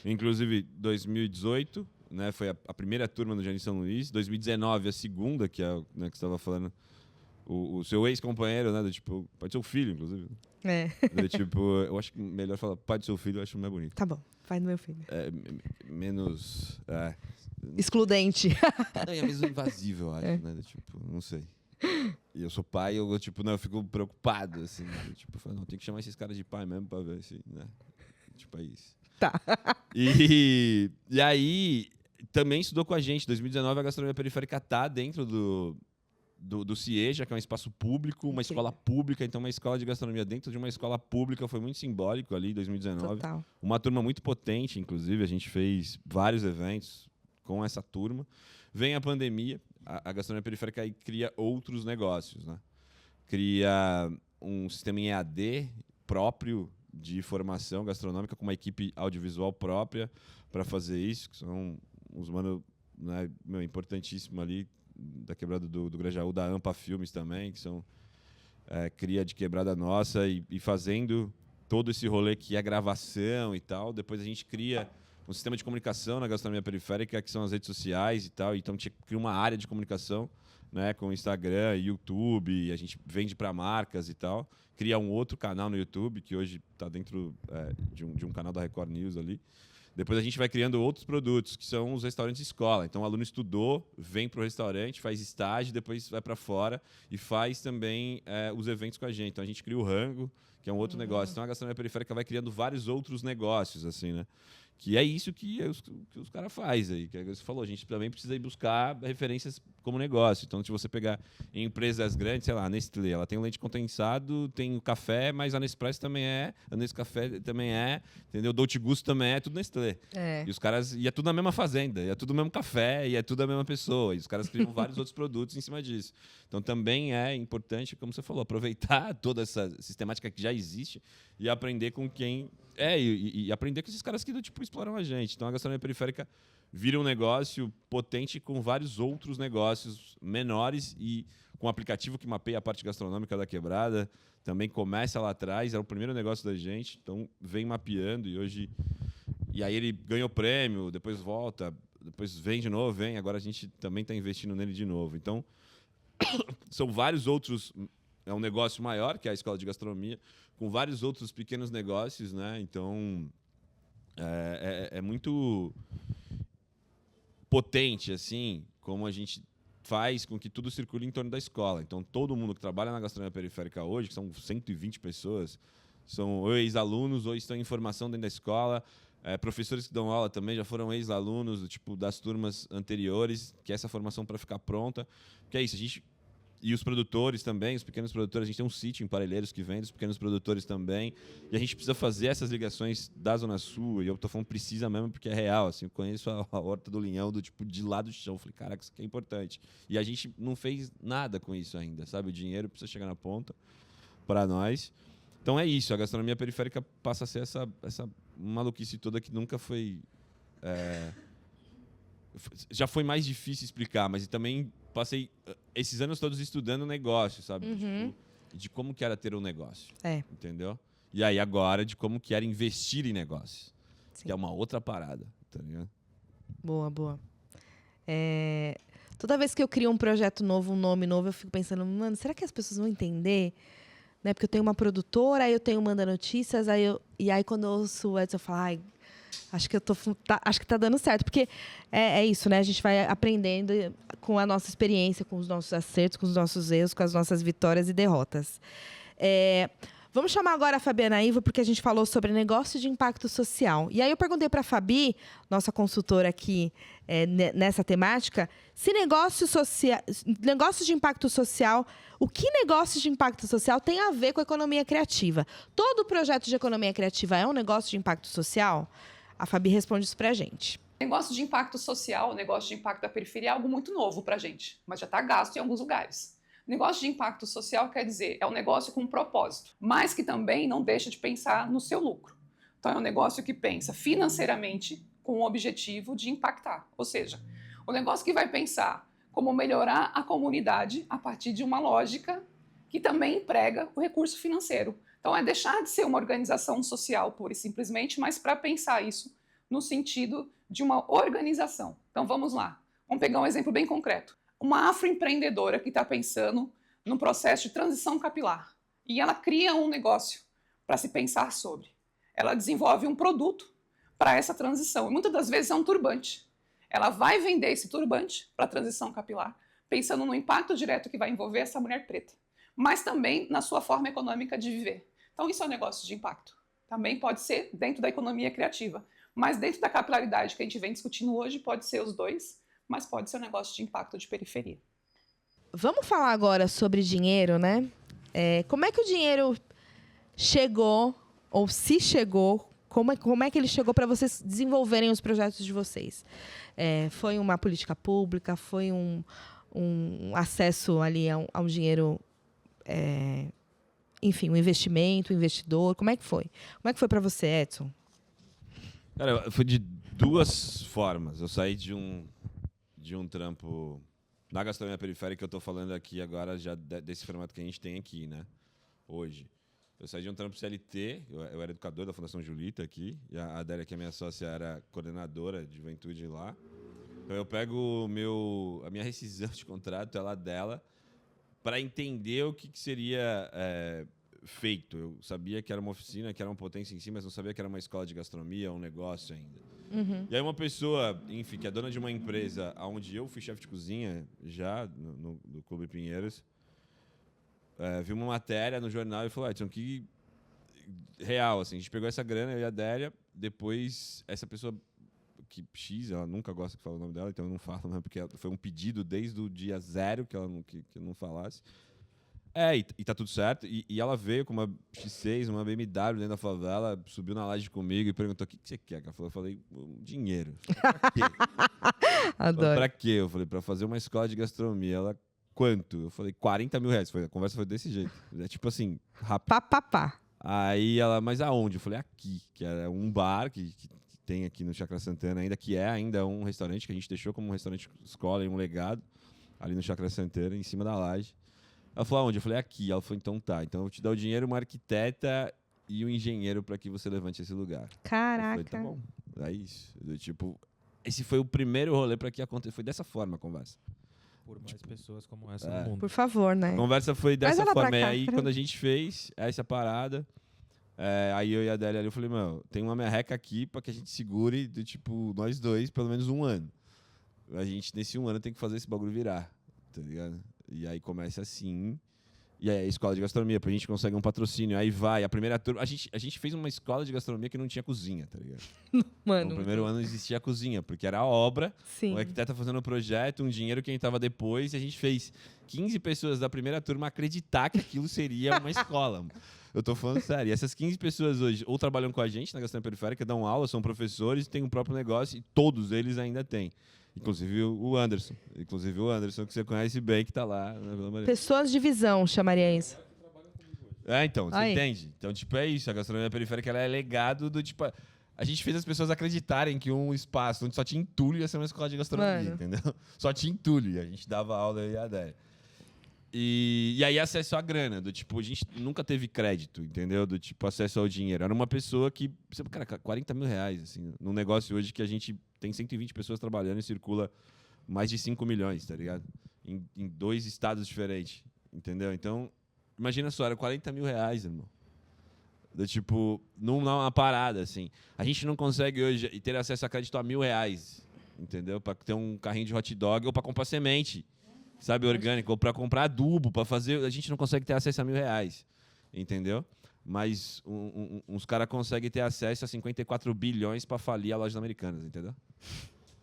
Inclusive, 2018, né, foi a primeira turma no Jardim São Luís. 2019, a segunda, que é, né, que você estava falando, o seu ex-companheiro, né, do tipo, pai do seu filho, inclusive. Do tipo, eu acho que melhor falar pai do seu filho, eu acho mais bonito. Tá bom, pai do meu filho. Menos... Excludente. Não, é menos invasivo, eu acho, né? Do tipo, não sei. E eu sou pai, eu fico preocupado, assim. Né? Tipo, eu falo, não, tem que chamar esses caras de pai mesmo pra ver se, né? Tipo, é isso. Tá. E aí, também estudou com a gente. 2019, a gastronomia periférica tá dentro do CIEJA, que é um espaço público, uma escola pública. Então, uma escola de gastronomia dentro de uma escola pública foi muito simbólico ali, 2019. Total. Uma turma muito potente, inclusive. A gente fez vários eventos com essa turma. Vem a pandemia, a gastronomia periférica aí cria outros negócios, né? Cria um sistema em EAD próprio de formação gastronômica, com uma equipe audiovisual própria para fazer isso, que são uns mano, né, importantíssimo ali, da quebrada do Grajaú, da Ampa Filmes também, que são cria de quebrada nossa, e fazendo todo esse rolê que é gravação e tal. Depois a gente cria um sistema de comunicação na gastronomia periférica, que são as redes sociais e tal. Então, tinha que criar uma área de comunicação, né, com Instagram, YouTube, a gente vende para marcas e tal. Cria um outro canal no YouTube, que hoje está dentro de um canal da Record News ali. Depois a gente vai criando outros produtos, que são os restaurantes escola. Então, o aluno estudou, vem para o restaurante, faz estágio, depois vai para fora e faz também os eventos com a gente. Então, a gente cria o Rango, que é um outro negócio. Então, a gastronomia periférica vai criando vários outros negócios, assim, né? Que é isso que os caras fazem aí. Que você falou, a gente também precisa ir buscar referências como negócio. Então, se você pegar em empresas grandes, sei lá, a Nestlé, ela tem o leite condensado, tem o café, mas a Nespresso também a Nescafé também entendeu? O Dolce Gusto também tudo Nestlé. E os caras, e é tudo na mesma fazenda, e é tudo o mesmo café, e é tudo a mesma pessoa. E os caras criam vários outros produtos em cima disso. Então, também é importante, como você falou, aproveitar toda essa sistemática que já existe e aprender com quem... E aprender com esses caras que tipo, exploram a gente. Então, a gastronomia periférica vira um negócio potente com vários outros negócios menores e com um aplicativo que mapeia a parte gastronômica da quebrada. Também começa lá atrás, era o primeiro negócio da gente. Então, vem mapeando e hoje... E aí ele ganhou prêmio, depois volta, depois vem de novo, vem. Agora a gente também está investindo nele de novo. Então, são vários outros... É um negócio maior, que é a escola de gastronomia, com vários outros pequenos negócios, né? Então, é muito potente, assim, como a gente faz com que tudo circule em torno da escola. Então, todo mundo que trabalha na gastronomia periférica hoje, que são 120 pessoas, são ou ex-alunos ou estão em formação dentro da escola. Professores que dão aula também já foram ex-alunos, tipo, das turmas anteriores, que é essa formação para ficar pronta. Que é isso, a gente... E os produtores também, os pequenos produtores, a gente tem um sítio em Parelheiros que vende, os pequenos produtores também. E a gente precisa fazer essas ligações da Zona Sul, e eu tô falando precisa mesmo porque é real. Assim, eu conheço a Horta do Linhão de lá do chão. Eu falei, caraca, isso aqui é importante. E a gente não fez nada com isso ainda, sabe? O dinheiro precisa chegar na ponta para nós. Então é isso, a gastronomia periférica passa a ser essa maluquice toda que nunca foi... Já foi mais difícil explicar, mas também passei esses anos todos estudando negócio, sabe? Tipo, de como que era ter um negócio. Entendeu? E aí agora de como que era investir em negócios. Sim. Que é uma outra parada, tá ligado? Boa. Toda vez que eu crio um projeto novo, um nome novo, eu fico pensando, mano, será que as pessoas vão entender? Né? Porque eu tenho uma produtora, aí eu tenho Manda Notícias, e aí quando eu ouço o Edson, eu falo, ai, acho que tá dando certo, porque é isso, né? A gente vai aprendendo com a nossa experiência, com os nossos acertos, com os nossos erros, com as nossas vitórias e derrotas. Vamos chamar agora a Fabiana Ivo, porque a gente falou sobre negócio de impacto social. E aí eu perguntei para a Fabi, nossa consultora aqui nessa temática, se negócios de impacto social, o que negócios de impacto social tem a ver com a economia criativa? Todo projeto de economia criativa é um negócio de impacto social? A Fabi responde isso para a gente. Negócio de impacto social, negócio de impacto da periferia é algo muito novo para a gente, mas já está gasto em alguns lugares. Negócio de impacto social quer dizer, é um negócio com um propósito, mas que também não deixa de pensar no seu lucro. Então é um negócio que pensa financeiramente com o objetivo de impactar. Ou seja, o negócio que vai pensar como melhorar a comunidade a partir de uma lógica que também emprega o recurso financeiro. Então é deixar de ser uma organização social pura e simplesmente, mas para pensar isso no sentido de uma organização. Então vamos lá, vamos pegar um exemplo bem concreto. Uma afroempreendedora que está pensando num processo de transição capilar e ela cria um negócio para se pensar sobre. Ela desenvolve um produto para essa transição e muitas das vezes é um turbante. Ela vai vender esse turbante para a transição capilar, pensando no impacto direto que vai envolver essa mulher preta, mas também na sua forma econômica de viver. Então isso é um negócio de impacto. Também pode ser dentro da economia criativa, mas dentro da capilaridade que a gente vem discutindo hoje pode ser os dois, mas pode ser um negócio de impacto de periferia. Vamos falar agora sobre dinheiro, né? Como é que o dinheiro chegou, ou se chegou, como é que ele chegou para vocês desenvolverem os projetos de vocês? Foi uma política pública? Foi um acesso ali a um dinheiro, enfim, um investimento, um investidor? Como é que foi? Como é que foi para você, Edson? Cara, foi de duas formas. Eu saí de um trampo na gastronomia periférica que eu estou falando aqui agora, já desse formato que a gente tem aqui, né? Hoje. Eu saí de um trampo CLT, eu era educador da Fundação Julita aqui, e a Adélia, que é minha sócia, era coordenadora de juventude lá. Então eu pego a minha rescisão de contrato, ela dela, para entender o que seria feito. Eu sabia que era uma oficina, que era uma potência em si, mas não sabia que era uma escola de gastronomia, um negócio ainda. E aí uma pessoa, enfim, que é dona de uma empresa onde eu fui chefe de cozinha já, no Clube Pinheiros, viu uma matéria no jornal e falou, Edson, que real, assim, a gente pegou essa grana, eu e a Adélia, depois essa pessoa que X, ela nunca gosta que fale o nome dela, então eu não falo, né, porque foi um pedido desde o dia 0 que ela que eu não falasse. E tá tudo certo. E ela veio com uma X6, uma BMW dentro da favela, subiu na laje comigo e perguntou: o que você quer? Eu falei: dinheiro. Pra quê? Adoro. Pra quê? Eu falei: pra fazer uma escola de gastronomia. Ela, quanto? Eu falei: 40 mil reais. A conversa foi desse jeito. É tipo assim, rápido. Pá. Aí ela: mas aonde? Eu falei: aqui. Que era um bar que tem aqui no Chácara Santana ainda, que é ainda um restaurante que a gente deixou como um restaurante escola e um legado, ali no Chácara Santana, em cima da laje. Ela falou: aonde? Eu falei: aqui. Ela falou: então tá. Então eu vou te dar o dinheiro, uma arquiteta e um engenheiro para que você levante esse lugar. Caraca. Eu falei: tá bom. É isso. Tipo, esse foi o primeiro rolê para que acontecesse. Foi dessa forma a conversa. Por mais pessoas como essa no mundo. Por favor, né? A conversa foi Traz dessa ela pra forma. E cá, aí, pra- quando a gente fez essa parada, aí eu e a Adélia ali, eu falei: meu, tem uma merreca aqui para que a gente segure, do tipo, nós dois, pelo menos um ano. A gente, nesse um ano, tem que fazer esse bagulho virar. Tá ligado? E aí começa assim. E aí a escola de gastronomia, pra gente conseguir um patrocínio. Aí vai, a primeira turma. A gente fez uma escola de gastronomia que não tinha cozinha, tá ligado? Mano. No primeiro ano não existia a cozinha, porque era a obra, Sim. o arquiteto fazendo o projeto, um dinheiro que entrava depois, e a gente fez 15 pessoas da primeira turma acreditar que aquilo seria uma escola. Eu tô falando sério. E essas 15 pessoas hoje ou trabalham com a gente na gastronomia periférica, dão aula, são professores, têm um próprio negócio, e todos eles ainda têm. Inclusive o Anderson. Inclusive o Anderson, que você conhece bem, que tá lá na Vila Maria. Pessoas de visão, chamaria isso. Então, você Aí. entende? Então, tipo, é isso. A gastronomia periférica, ela é legado do, tipo... A gente fez as pessoas acreditarem que um espaço onde só tinha entulho ia ser uma escola de gastronomia, Mano. entendeu? Só tinha entulho. E a gente dava aula eu e a Adélia. E aí acesso à grana, do tipo, a gente nunca teve crédito, entendeu? Do tipo, acesso ao dinheiro. Era uma pessoa que, cara, 40 mil reais, assim, num negócio hoje que a gente tem 120 pessoas trabalhando e circula mais de 5 milhões, tá ligado? Em 2 estados diferentes, entendeu? Então, imagina só, era 40 mil reais, irmão. Do tipo, numa parada, assim. A gente não consegue hoje ter acesso a crédito a R$1.000, entendeu? Pra ter um carrinho de hot dog ou pra comprar semente. Sabe, orgânico, ou para comprar adubo, para fazer. A gente não consegue ter acesso a R$1.000, entendeu? Mas uns caras conseguem ter acesso a 54 bilhões para falir a loja Americanas, entendeu?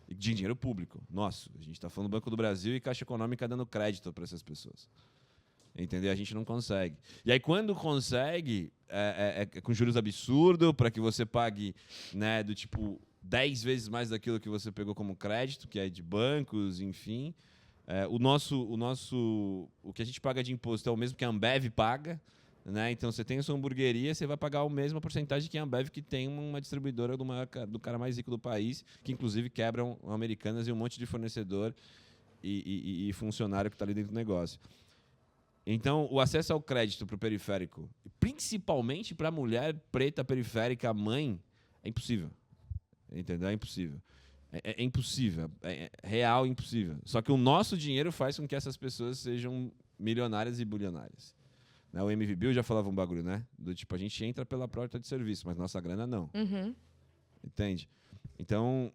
De dinheiro público. Nosso. A gente está falando do Banco do Brasil e Caixa Econômica dando crédito para essas pessoas. Entendeu? A gente não consegue. E aí, quando consegue, é com juros absurdos, para que você pague, né, do tipo 10 vezes mais daquilo que você pegou como crédito, que é de bancos, enfim. O que a gente paga de imposto é o mesmo que a Ambev paga, né? Então, você tem a sua hamburgueria, você vai pagar a mesma porcentagem que a Ambev, que tem uma distribuidora do cara mais rico do país, que inclusive quebram Americanas e um monte de fornecedor e funcionário que está ali dentro do negócio. Então, o acesso ao crédito para o periférico, principalmente para a mulher preta periférica, mãe, é impossível. Entendeu? É impossível. É impossível, é real impossível. Só que o nosso dinheiro faz com que essas pessoas sejam milionárias e bilionárias. Né? O MV Bill já falava um bagulho, né? Do tipo, a gente entra pela porta de serviço, mas nossa grana não. Uhum. Entende? Então,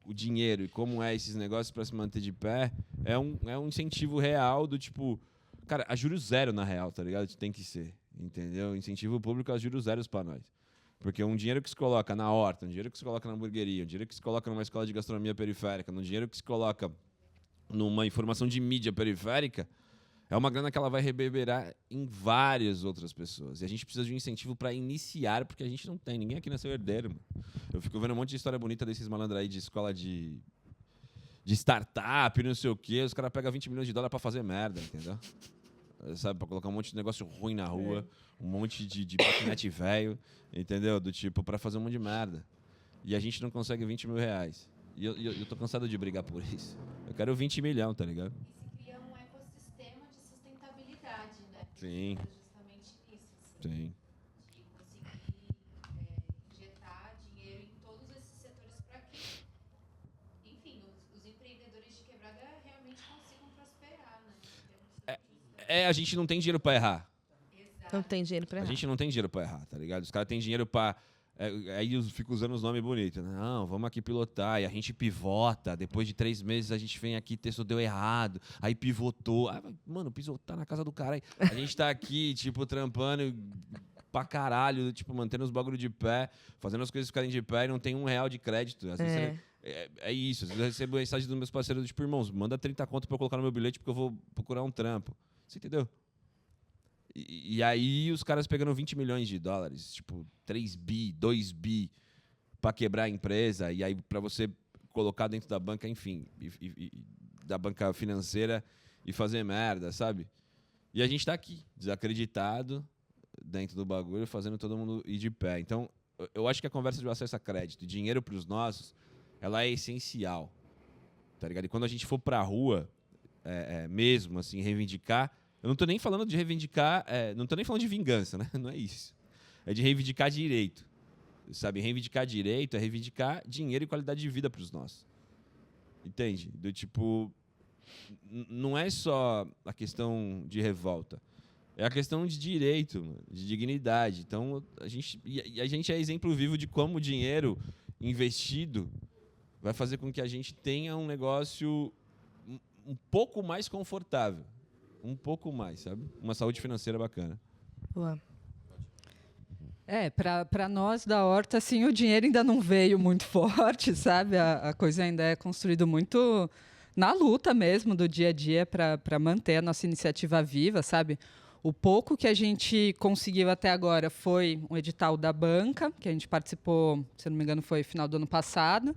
o dinheiro e como é esses negócios para se manter de pé é um incentivo real do tipo... Cara, a juros zero, na real, tá ligado? Tem que ser, entendeu? Incentivo público a juros zeros para nós. Porque um dinheiro que se coloca na horta, um dinheiro que se coloca na hamburgueria, um dinheiro que se coloca numa escola de gastronomia periférica, um dinheiro que se coloca numa informação de mídia periférica, é uma grana que ela vai reverberar em várias outras pessoas. E a gente precisa de um incentivo para iniciar, porque a gente não tem. Ninguém aqui nasceu herdeiro, mano. Eu fico vendo um monte de história bonita desses malandros aí de escola de startup, não sei o quê. Os caras pegam 20 milhões de dólares para fazer merda, entendeu? Sabe, pra colocar um monte de negócio ruim na rua, um monte de patinete velho, entendeu? Do tipo, pra fazer um monte de merda. E a gente não consegue 20 mil reais. E eu tô cansado de brigar por isso. Eu quero 20 milhões, tá ligado? E se cria um ecossistema de sustentabilidade, né? Sim. É justamente isso. Assim. Sim. quebrada realmente consigam prosperar, né? A gente não tem dinheiro para errar. Não tem dinheiro pra A errar. gente não tem dinheiro para errar, tá ligado? Os caras têm dinheiro para... aí eu fico usando os nomes bonitos. Né? Não, vamos aqui pilotar. E a gente pivota. Depois de 3 meses a gente vem aqui, texto deu errado. Aí pivotou. Mano, pivotar na casa do cara. A gente tá aqui, tipo, trampando pra caralho, tipo, mantendo os bagulho de pé, fazendo as coisas ficarem de pé e não tem R$1 de crédito. Às vezes é isso. Às vezes eu recebo mensagem dos meus parceiros, tipo, irmãos, manda 30 conto pra eu colocar no meu bilhete porque eu vou procurar um trampo. Você entendeu? E aí os caras pegando 20 milhões de dólares, tipo, 3 bi, 2 bi, pra quebrar a empresa, e aí pra você colocar dentro da banca, enfim, da banca financeira e fazer merda, sabe? E a gente tá aqui, desacreditado, dentro do bagulho, fazendo todo mundo ir de pé. Então, eu acho que a conversa de acesso a crédito e dinheiro pros nossos, ela é essencial, tá ligado? E quando a gente for pra rua, mesmo, assim, reivindicar... Eu não tô nem falando de reivindicar... não tô nem falando de vingança, né? Não é isso. É de reivindicar direito. Sabe? Reivindicar direito é reivindicar dinheiro e qualidade de vida pros nossos. Entende? Do tipo... Não é só a questão de revolta. É a questão de direito, de dignidade. Então, a gente é exemplo vivo de como o dinheiro investido vai fazer com que a gente tenha um negócio um pouco mais confortável. Um pouco mais, sabe? Uma saúde financeira bacana. Boa. Para nós da Horta, assim, o dinheiro ainda não veio muito forte, sabe? A coisa ainda é construída muito na luta mesmo do dia a dia para manter a nossa iniciativa viva, sabe? O pouco que a gente conseguiu até agora foi um edital da banca, que a gente participou, se não me engano, foi final do ano passado,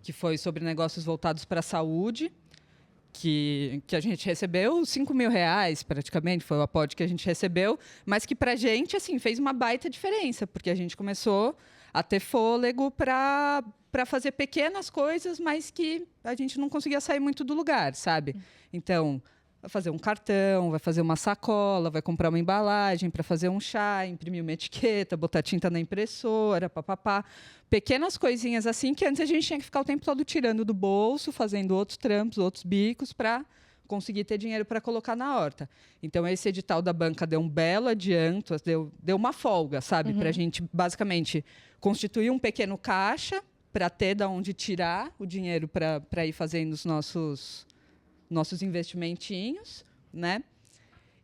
que foi sobre negócios voltados para a saúde, que a gente recebeu R$5.000, praticamente, foi o aporte que a gente recebeu, mas que para a gente assim, fez uma baita diferença, porque a gente começou a ter fôlego para fazer pequenas coisas, mas que a gente não conseguia sair muito do lugar, sabe? Então, vai fazer um cartão, vai fazer uma sacola, vai comprar uma embalagem para fazer um chá, imprimir uma etiqueta, botar tinta na impressora, papapá. Pequenas coisinhas assim que antes a gente tinha que ficar o tempo todo tirando do bolso, fazendo outros trampos, outros bicos para conseguir ter dinheiro para colocar na horta. Então, esse edital da banca deu um belo adianto, deu uma folga, sabe? Para a gente, basicamente, constituir um pequeno caixa para ter de onde tirar o dinheiro para ir fazendo os nossos investimentinhos, né?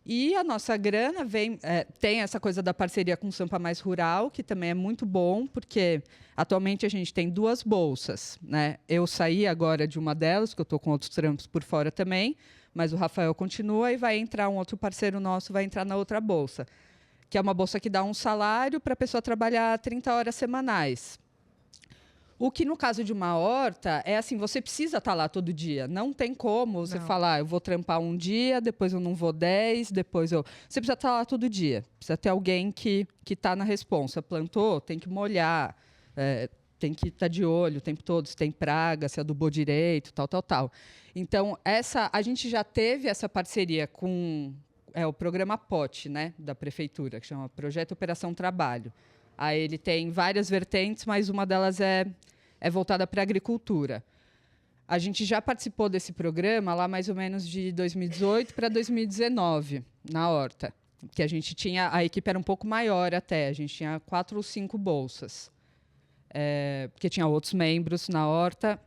E a nossa grana tem essa coisa da parceria com o Sampa Mais Rural, que também é muito bom, porque atualmente a gente tem 2 bolsas, né? Eu saí agora de uma delas, que eu estou com outros trampos por fora também, mas o Rafael continua e vai entrar um outro parceiro nosso, vai entrar na outra bolsa, que é uma bolsa que dá um salário para a pessoa trabalhar 30 horas semanais. O que, no caso de uma horta, é assim, você precisa estar lá todo dia. Não tem como você falar, eu vou trampar um dia, depois eu não vou 10, depois eu... Você precisa estar lá todo dia. Precisa ter alguém que está na responsa. Plantou, tem que molhar, tem que estar de olho o tempo todo, se tem praga, se adubou direito, tal. Então, a gente já teve essa parceria com o programa POT, né, da Prefeitura, que chama Projeto Operação Trabalho. Aí ele tem várias vertentes, mas uma delas é voltada para a agricultura. A gente já participou desse programa lá mais ou menos de 2018 para 2019, na Horta. Que a gente tinha, a equipe era um pouco maior até, a gente tinha 4 ou 5 bolsas. Porque tinha outros membros na Horta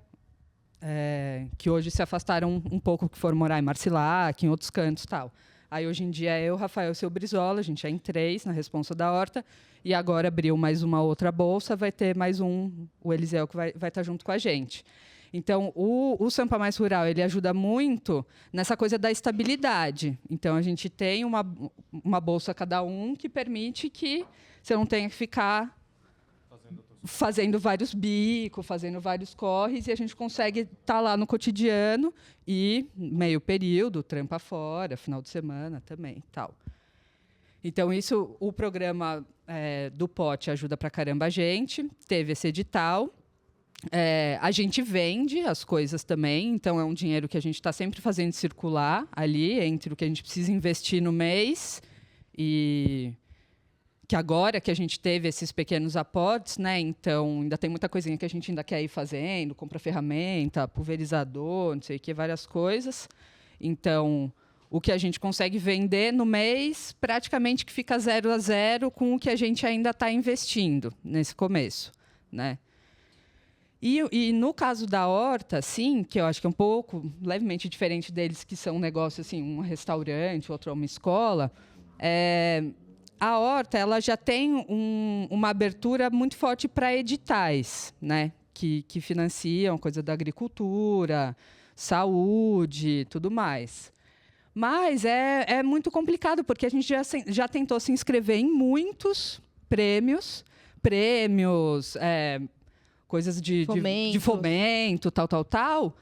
que hoje se afastaram um pouco, que foram morar em Marcilac, em outros cantos e tal. Aí, hoje em dia, eu, Rafael e o seu Brizola, a gente é em 3 na responsa da Horta, e agora abriu mais uma outra bolsa, vai ter mais o Eliseu, que vai estar junto com a gente. Então, o Sampa Mais Rural, ele ajuda muito nessa coisa da estabilidade. Então, a gente tem uma bolsa cada um que permite que você não tenha que ficar fazendo vários bicos, fazendo vários corres, e a gente consegue estar lá no cotidiano e meio período, trampa fora, final de semana também, tal. Então, isso, o programa do POT ajuda pra caramba a gente. Teve esse edital. A gente vende as coisas também, então é um dinheiro que a gente está sempre fazendo circular ali, entre o que a gente precisa investir no mês e que agora que a gente teve esses pequenos aportes, né, então ainda tem muita coisinha que a gente ainda quer ir fazendo, compra ferramenta, pulverizador, não sei o que, várias coisas. Então, o que a gente consegue vender no mês, praticamente que fica 0 a 0 com o que a gente ainda está investindo nesse começo, né? E no caso da horta, sim, que eu acho que é um pouco levemente diferente deles, que são um negócio assim, um restaurante, outro é uma escola, a horta ela já tem uma abertura muito forte para editais, né? Que financiam coisa da agricultura, saúde, tudo mais. Mas é muito complicado, porque a gente já tentou se inscrever em muitos prêmios, coisas de fomento, tal.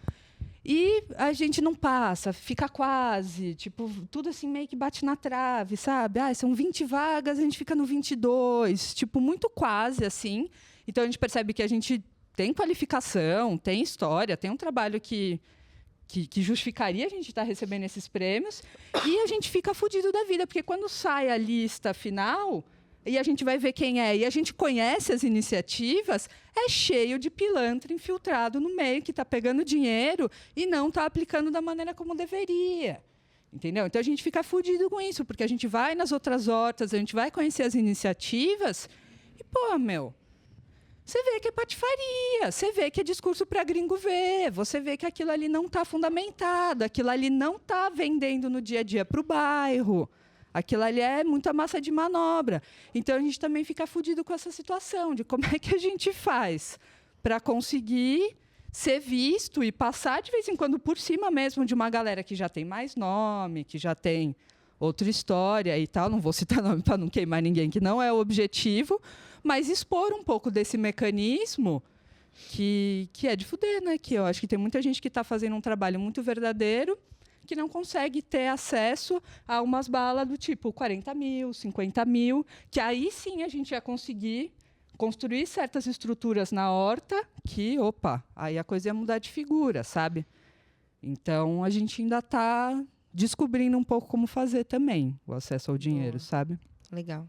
E a gente não passa, fica quase, tipo, tudo assim meio que bate na trave, sabe? São 20 vagas, a gente fica no 22, tipo, muito quase, assim. Então, a gente percebe que a gente tem qualificação, tem história, tem um trabalho que justificaria a gente estar recebendo esses prêmios, e a gente fica fudido da vida, porque quando sai a lista final e a gente vai ver quem é, e a gente conhece as iniciativas, é cheio de pilantra infiltrado no meio, que está pegando dinheiro e não está aplicando da maneira como deveria. Entendeu? Então, a gente fica fudido com isso, porque a gente vai nas outras hortas, a gente vai conhecer as iniciativas e, você vê que é patifaria, você vê que é discurso para gringo ver, você vê que aquilo ali não está fundamentado, aquilo ali não está vendendo no dia a dia para o bairro. Aquilo ali é muita massa de manobra. Então, a gente também fica fudido com essa situação de como é que a gente faz para conseguir ser visto e passar, de vez em quando, por cima mesmo de uma galera que já tem mais nome, que já tem outra história e tal. Não vou citar nome para não queimar ninguém, que não é o objetivo, mas expor um pouco desse mecanismo que é de fuder, né? Que eu acho que tem muita gente que está fazendo um trabalho muito verdadeiro, que não consegue ter acesso a umas balas do tipo 40 mil, 50 mil, que aí sim a gente ia conseguir construir certas estruturas na horta que, aí a coisa ia mudar de figura, sabe? Então, a gente ainda está descobrindo um pouco como fazer também o acesso ao dinheiro, sabe? Legal.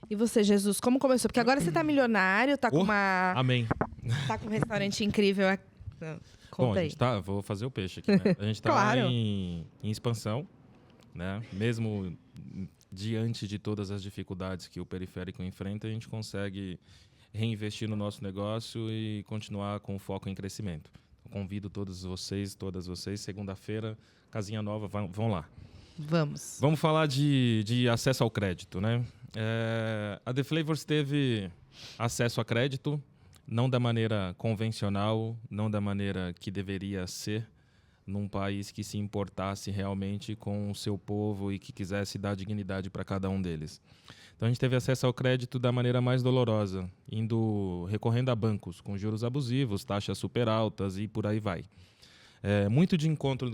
E você, Jesus, como começou? Porque agora você tá milionário, tá com Amém. Tá com um restaurante incrível. Bom, Conta aí. vou fazer o peixe aqui, né? A gente está Claro. em expansão, né? Mesmo diante de todas as dificuldades que o periférico enfrenta, a gente consegue reinvestir no nosso negócio e continuar com foco em crescimento. Eu convido todas vocês, segunda-feira, casinha nova, vão lá. Vamos. Vamos falar de acesso ao crédito, né? A The Flavors teve acesso a crédito, não da maneira convencional, não da maneira que deveria ser, num país que se importasse realmente com o seu povo e que quisesse dar dignidade para cada um deles. Então, a gente teve acesso ao crédito da maneira mais dolorosa, recorrendo a bancos, com juros abusivos, taxas super altas e por aí vai. Muito de encontro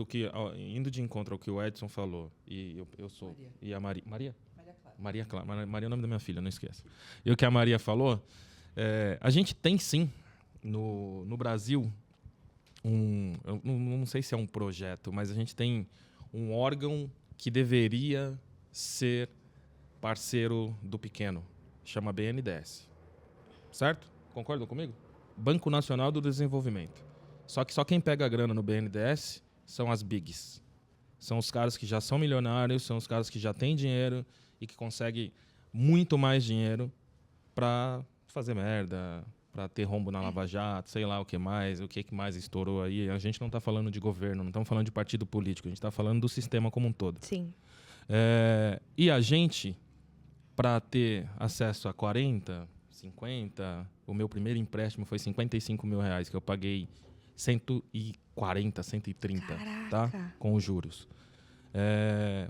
indo de encontro ao que o Edson falou, e eu sou... Maria. E a Maria? Maria Clara. Maria é o nome da minha filha, não esqueça. E o que a Maria falou... a gente tem, sim, no Brasil, eu não sei se é um projeto, mas a gente tem um órgão que deveria ser parceiro do pequeno. Chama BNDES. Certo? Concordam comigo? Banco Nacional do Desenvolvimento. Só que só quem pega a grana no BNDES são as bigs. São os caras que já são milionários, são os caras que já têm dinheiro e que conseguem muito mais dinheiro para fazer merda, para ter rombo na Lava Jato, sei lá o que mais estourou aí. A gente não está falando de governo, não estamos falando de partido político, a gente está falando do sistema como um todo. Sim. E a gente, para ter acesso a 40, 50, o meu primeiro empréstimo foi 55 mil reais, que eu paguei 140, 130, tá? Com os juros.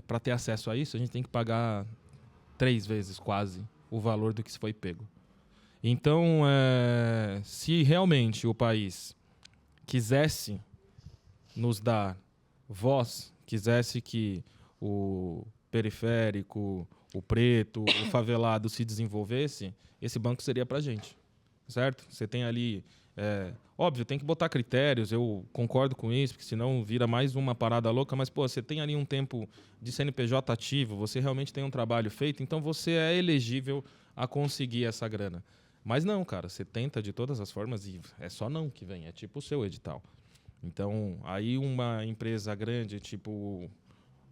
Para ter acesso a isso, a gente tem que pagar 3 vezes quase o valor do que se foi pego. Então, se realmente o país quisesse nos dar voz, quisesse que o periférico, o preto, o favelado se desenvolvesse, esse banco seria para a gente. certo? Você tem ali... óbvio, tem que botar critérios, eu concordo com isso, porque senão vira mais uma parada louca, mas, pô, você tem ali um tempo de CNPJ ativo, você realmente tem um trabalho feito, então você é elegível a conseguir essa grana. Mas não, cara, você tenta de todas as formas e é só não que vem, é tipo o seu edital. Então, aí uma empresa grande, tipo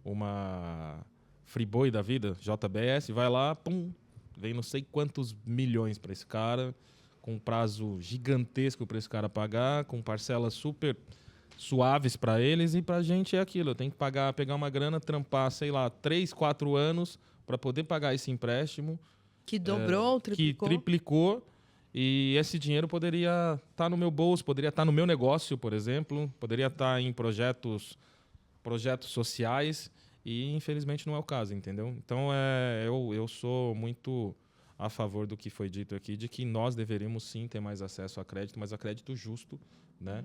uma Friboi da vida, JBS, vai lá, pum, vem não sei quantos milhões para esse cara, com um prazo gigantesco para esse cara pagar, com parcelas super suaves para eles, e para a gente é aquilo, eu tenho que pegar uma grana, trampar, sei lá, 3, 4 anos para poder pagar esse empréstimo. Que dobrou, triplicou. Que triplicou, e esse dinheiro poderia estar no meu bolso, poderia estar no meu negócio, por exemplo, poderia estar em projetos sociais, e infelizmente não é o caso, entendeu? Então eu sou muito a favor do que foi dito aqui, de que nós deveríamos sim ter mais acesso a crédito, mas a crédito justo, né?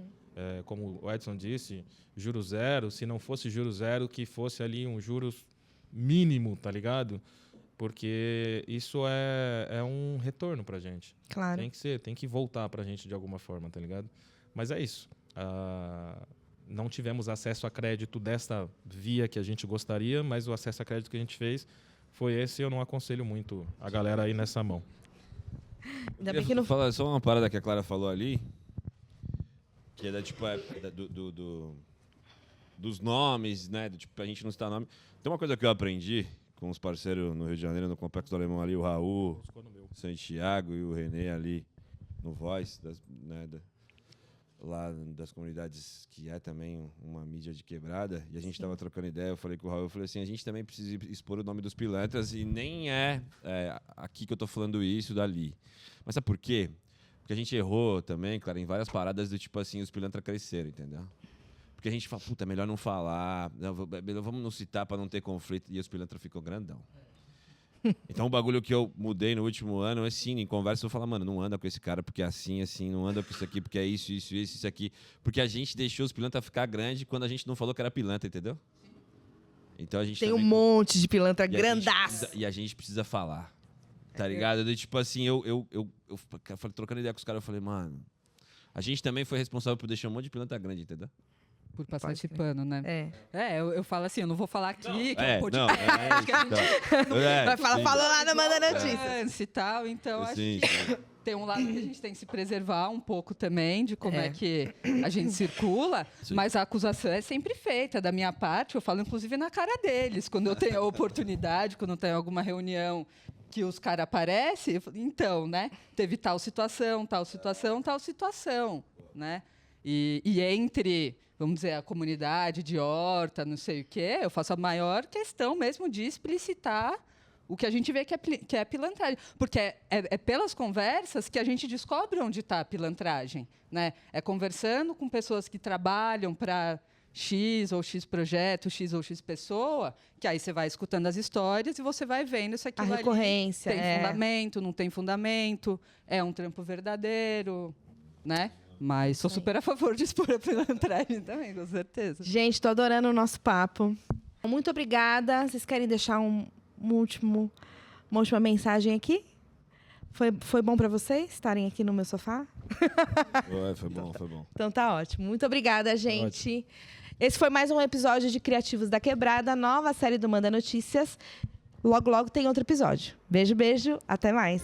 Como o Edson disse, juros zero, se não fosse juros zero, que fosse ali um juros mínimo, tá ligado? Porque isso é um retorno pra gente. Claro. Tem que voltar pra gente de alguma forma, tá ligado? Mas é isso. Não tivemos acesso a crédito desta via que a gente gostaria, mas o acesso a crédito que a gente fez foi esse, e eu não aconselho muito a galera aí nessa mão. Ainda bem que não... Fala só uma parada que a Clara falou ali, que é da, tipo, dos nomes, né? Do, tipo, a gente não citar nome. Tem uma coisa que eu aprendi com os parceiros no Rio de Janeiro, no Complexo do Alemão ali, o Raul, o Santiago e o René ali no Voice, lá das comunidades, que é também uma mídia de quebrada, e a gente estava trocando ideia, eu falei com o Raul, eu falei assim, a gente também precisa expor o nome dos pilantras, e nem é aqui que eu tô falando isso, dali. Mas sabe por quê? Porque a gente errou também, claro, em várias paradas do tipo assim, os pilantras cresceram, entendeu? Porque a gente fala, puta, é melhor não falar, vamos não citar para não ter conflito, e os pilantras ficou grandão. Então, o bagulho que eu mudei no último ano é assim, em conversa eu falo, mano, não anda com esse cara porque é assim, não anda com isso aqui porque é isso aqui. Porque a gente deixou os pilantras ficar grande quando a gente não falou que era pilantra, entendeu? Então a gente tem um monte de pilantra grandaço. E a gente precisa falar, tá ligado? Tipo assim, eu falei, trocando ideia com os caras, eu falei, mano, a gente também foi responsável por deixar um monte de pilantra grande, entendeu? Por passar esse pano, né? Eu falo assim, eu não vou falar aqui, que é um podcast que a gente vai falar, falou lá na Manda Notícias. E tal, então acho que tem um lado que a gente tem que se preservar um pouco também de como é que a gente circula, mas a acusação é sempre feita da minha parte, eu falo inclusive na cara deles, quando eu tenho a oportunidade, quando eu tenho alguma reunião que os caras aparecem, então, né, teve tal situação, né, e entre... vamos dizer, a comunidade de horta, não sei o quê, eu faço a maior questão mesmo de explicitar o que a gente vê que é pilantragem. Porque é pelas conversas que a gente descobre onde está a pilantragem, né? É conversando com pessoas que trabalham para X ou X projeto, X ou X pessoa, que aí você vai escutando as histórias e você vai vendo se aquilo a recorrência tem fundamento, não tem fundamento, é um trampo verdadeiro, né? Mas sou super a favor de expor a pilantragem também, com certeza. Gente, tô adorando o nosso papo. Muito obrigada. Vocês querem deixar uma última mensagem aqui? Foi bom para vocês estarem aqui no meu sofá? Foi bom. Então tá ótimo. Muito obrigada, gente. Esse foi mais um episódio de Criativos da Quebrada, nova série do Manda Notícias. Logo, logo tem outro episódio. Beijo, beijo. Até mais.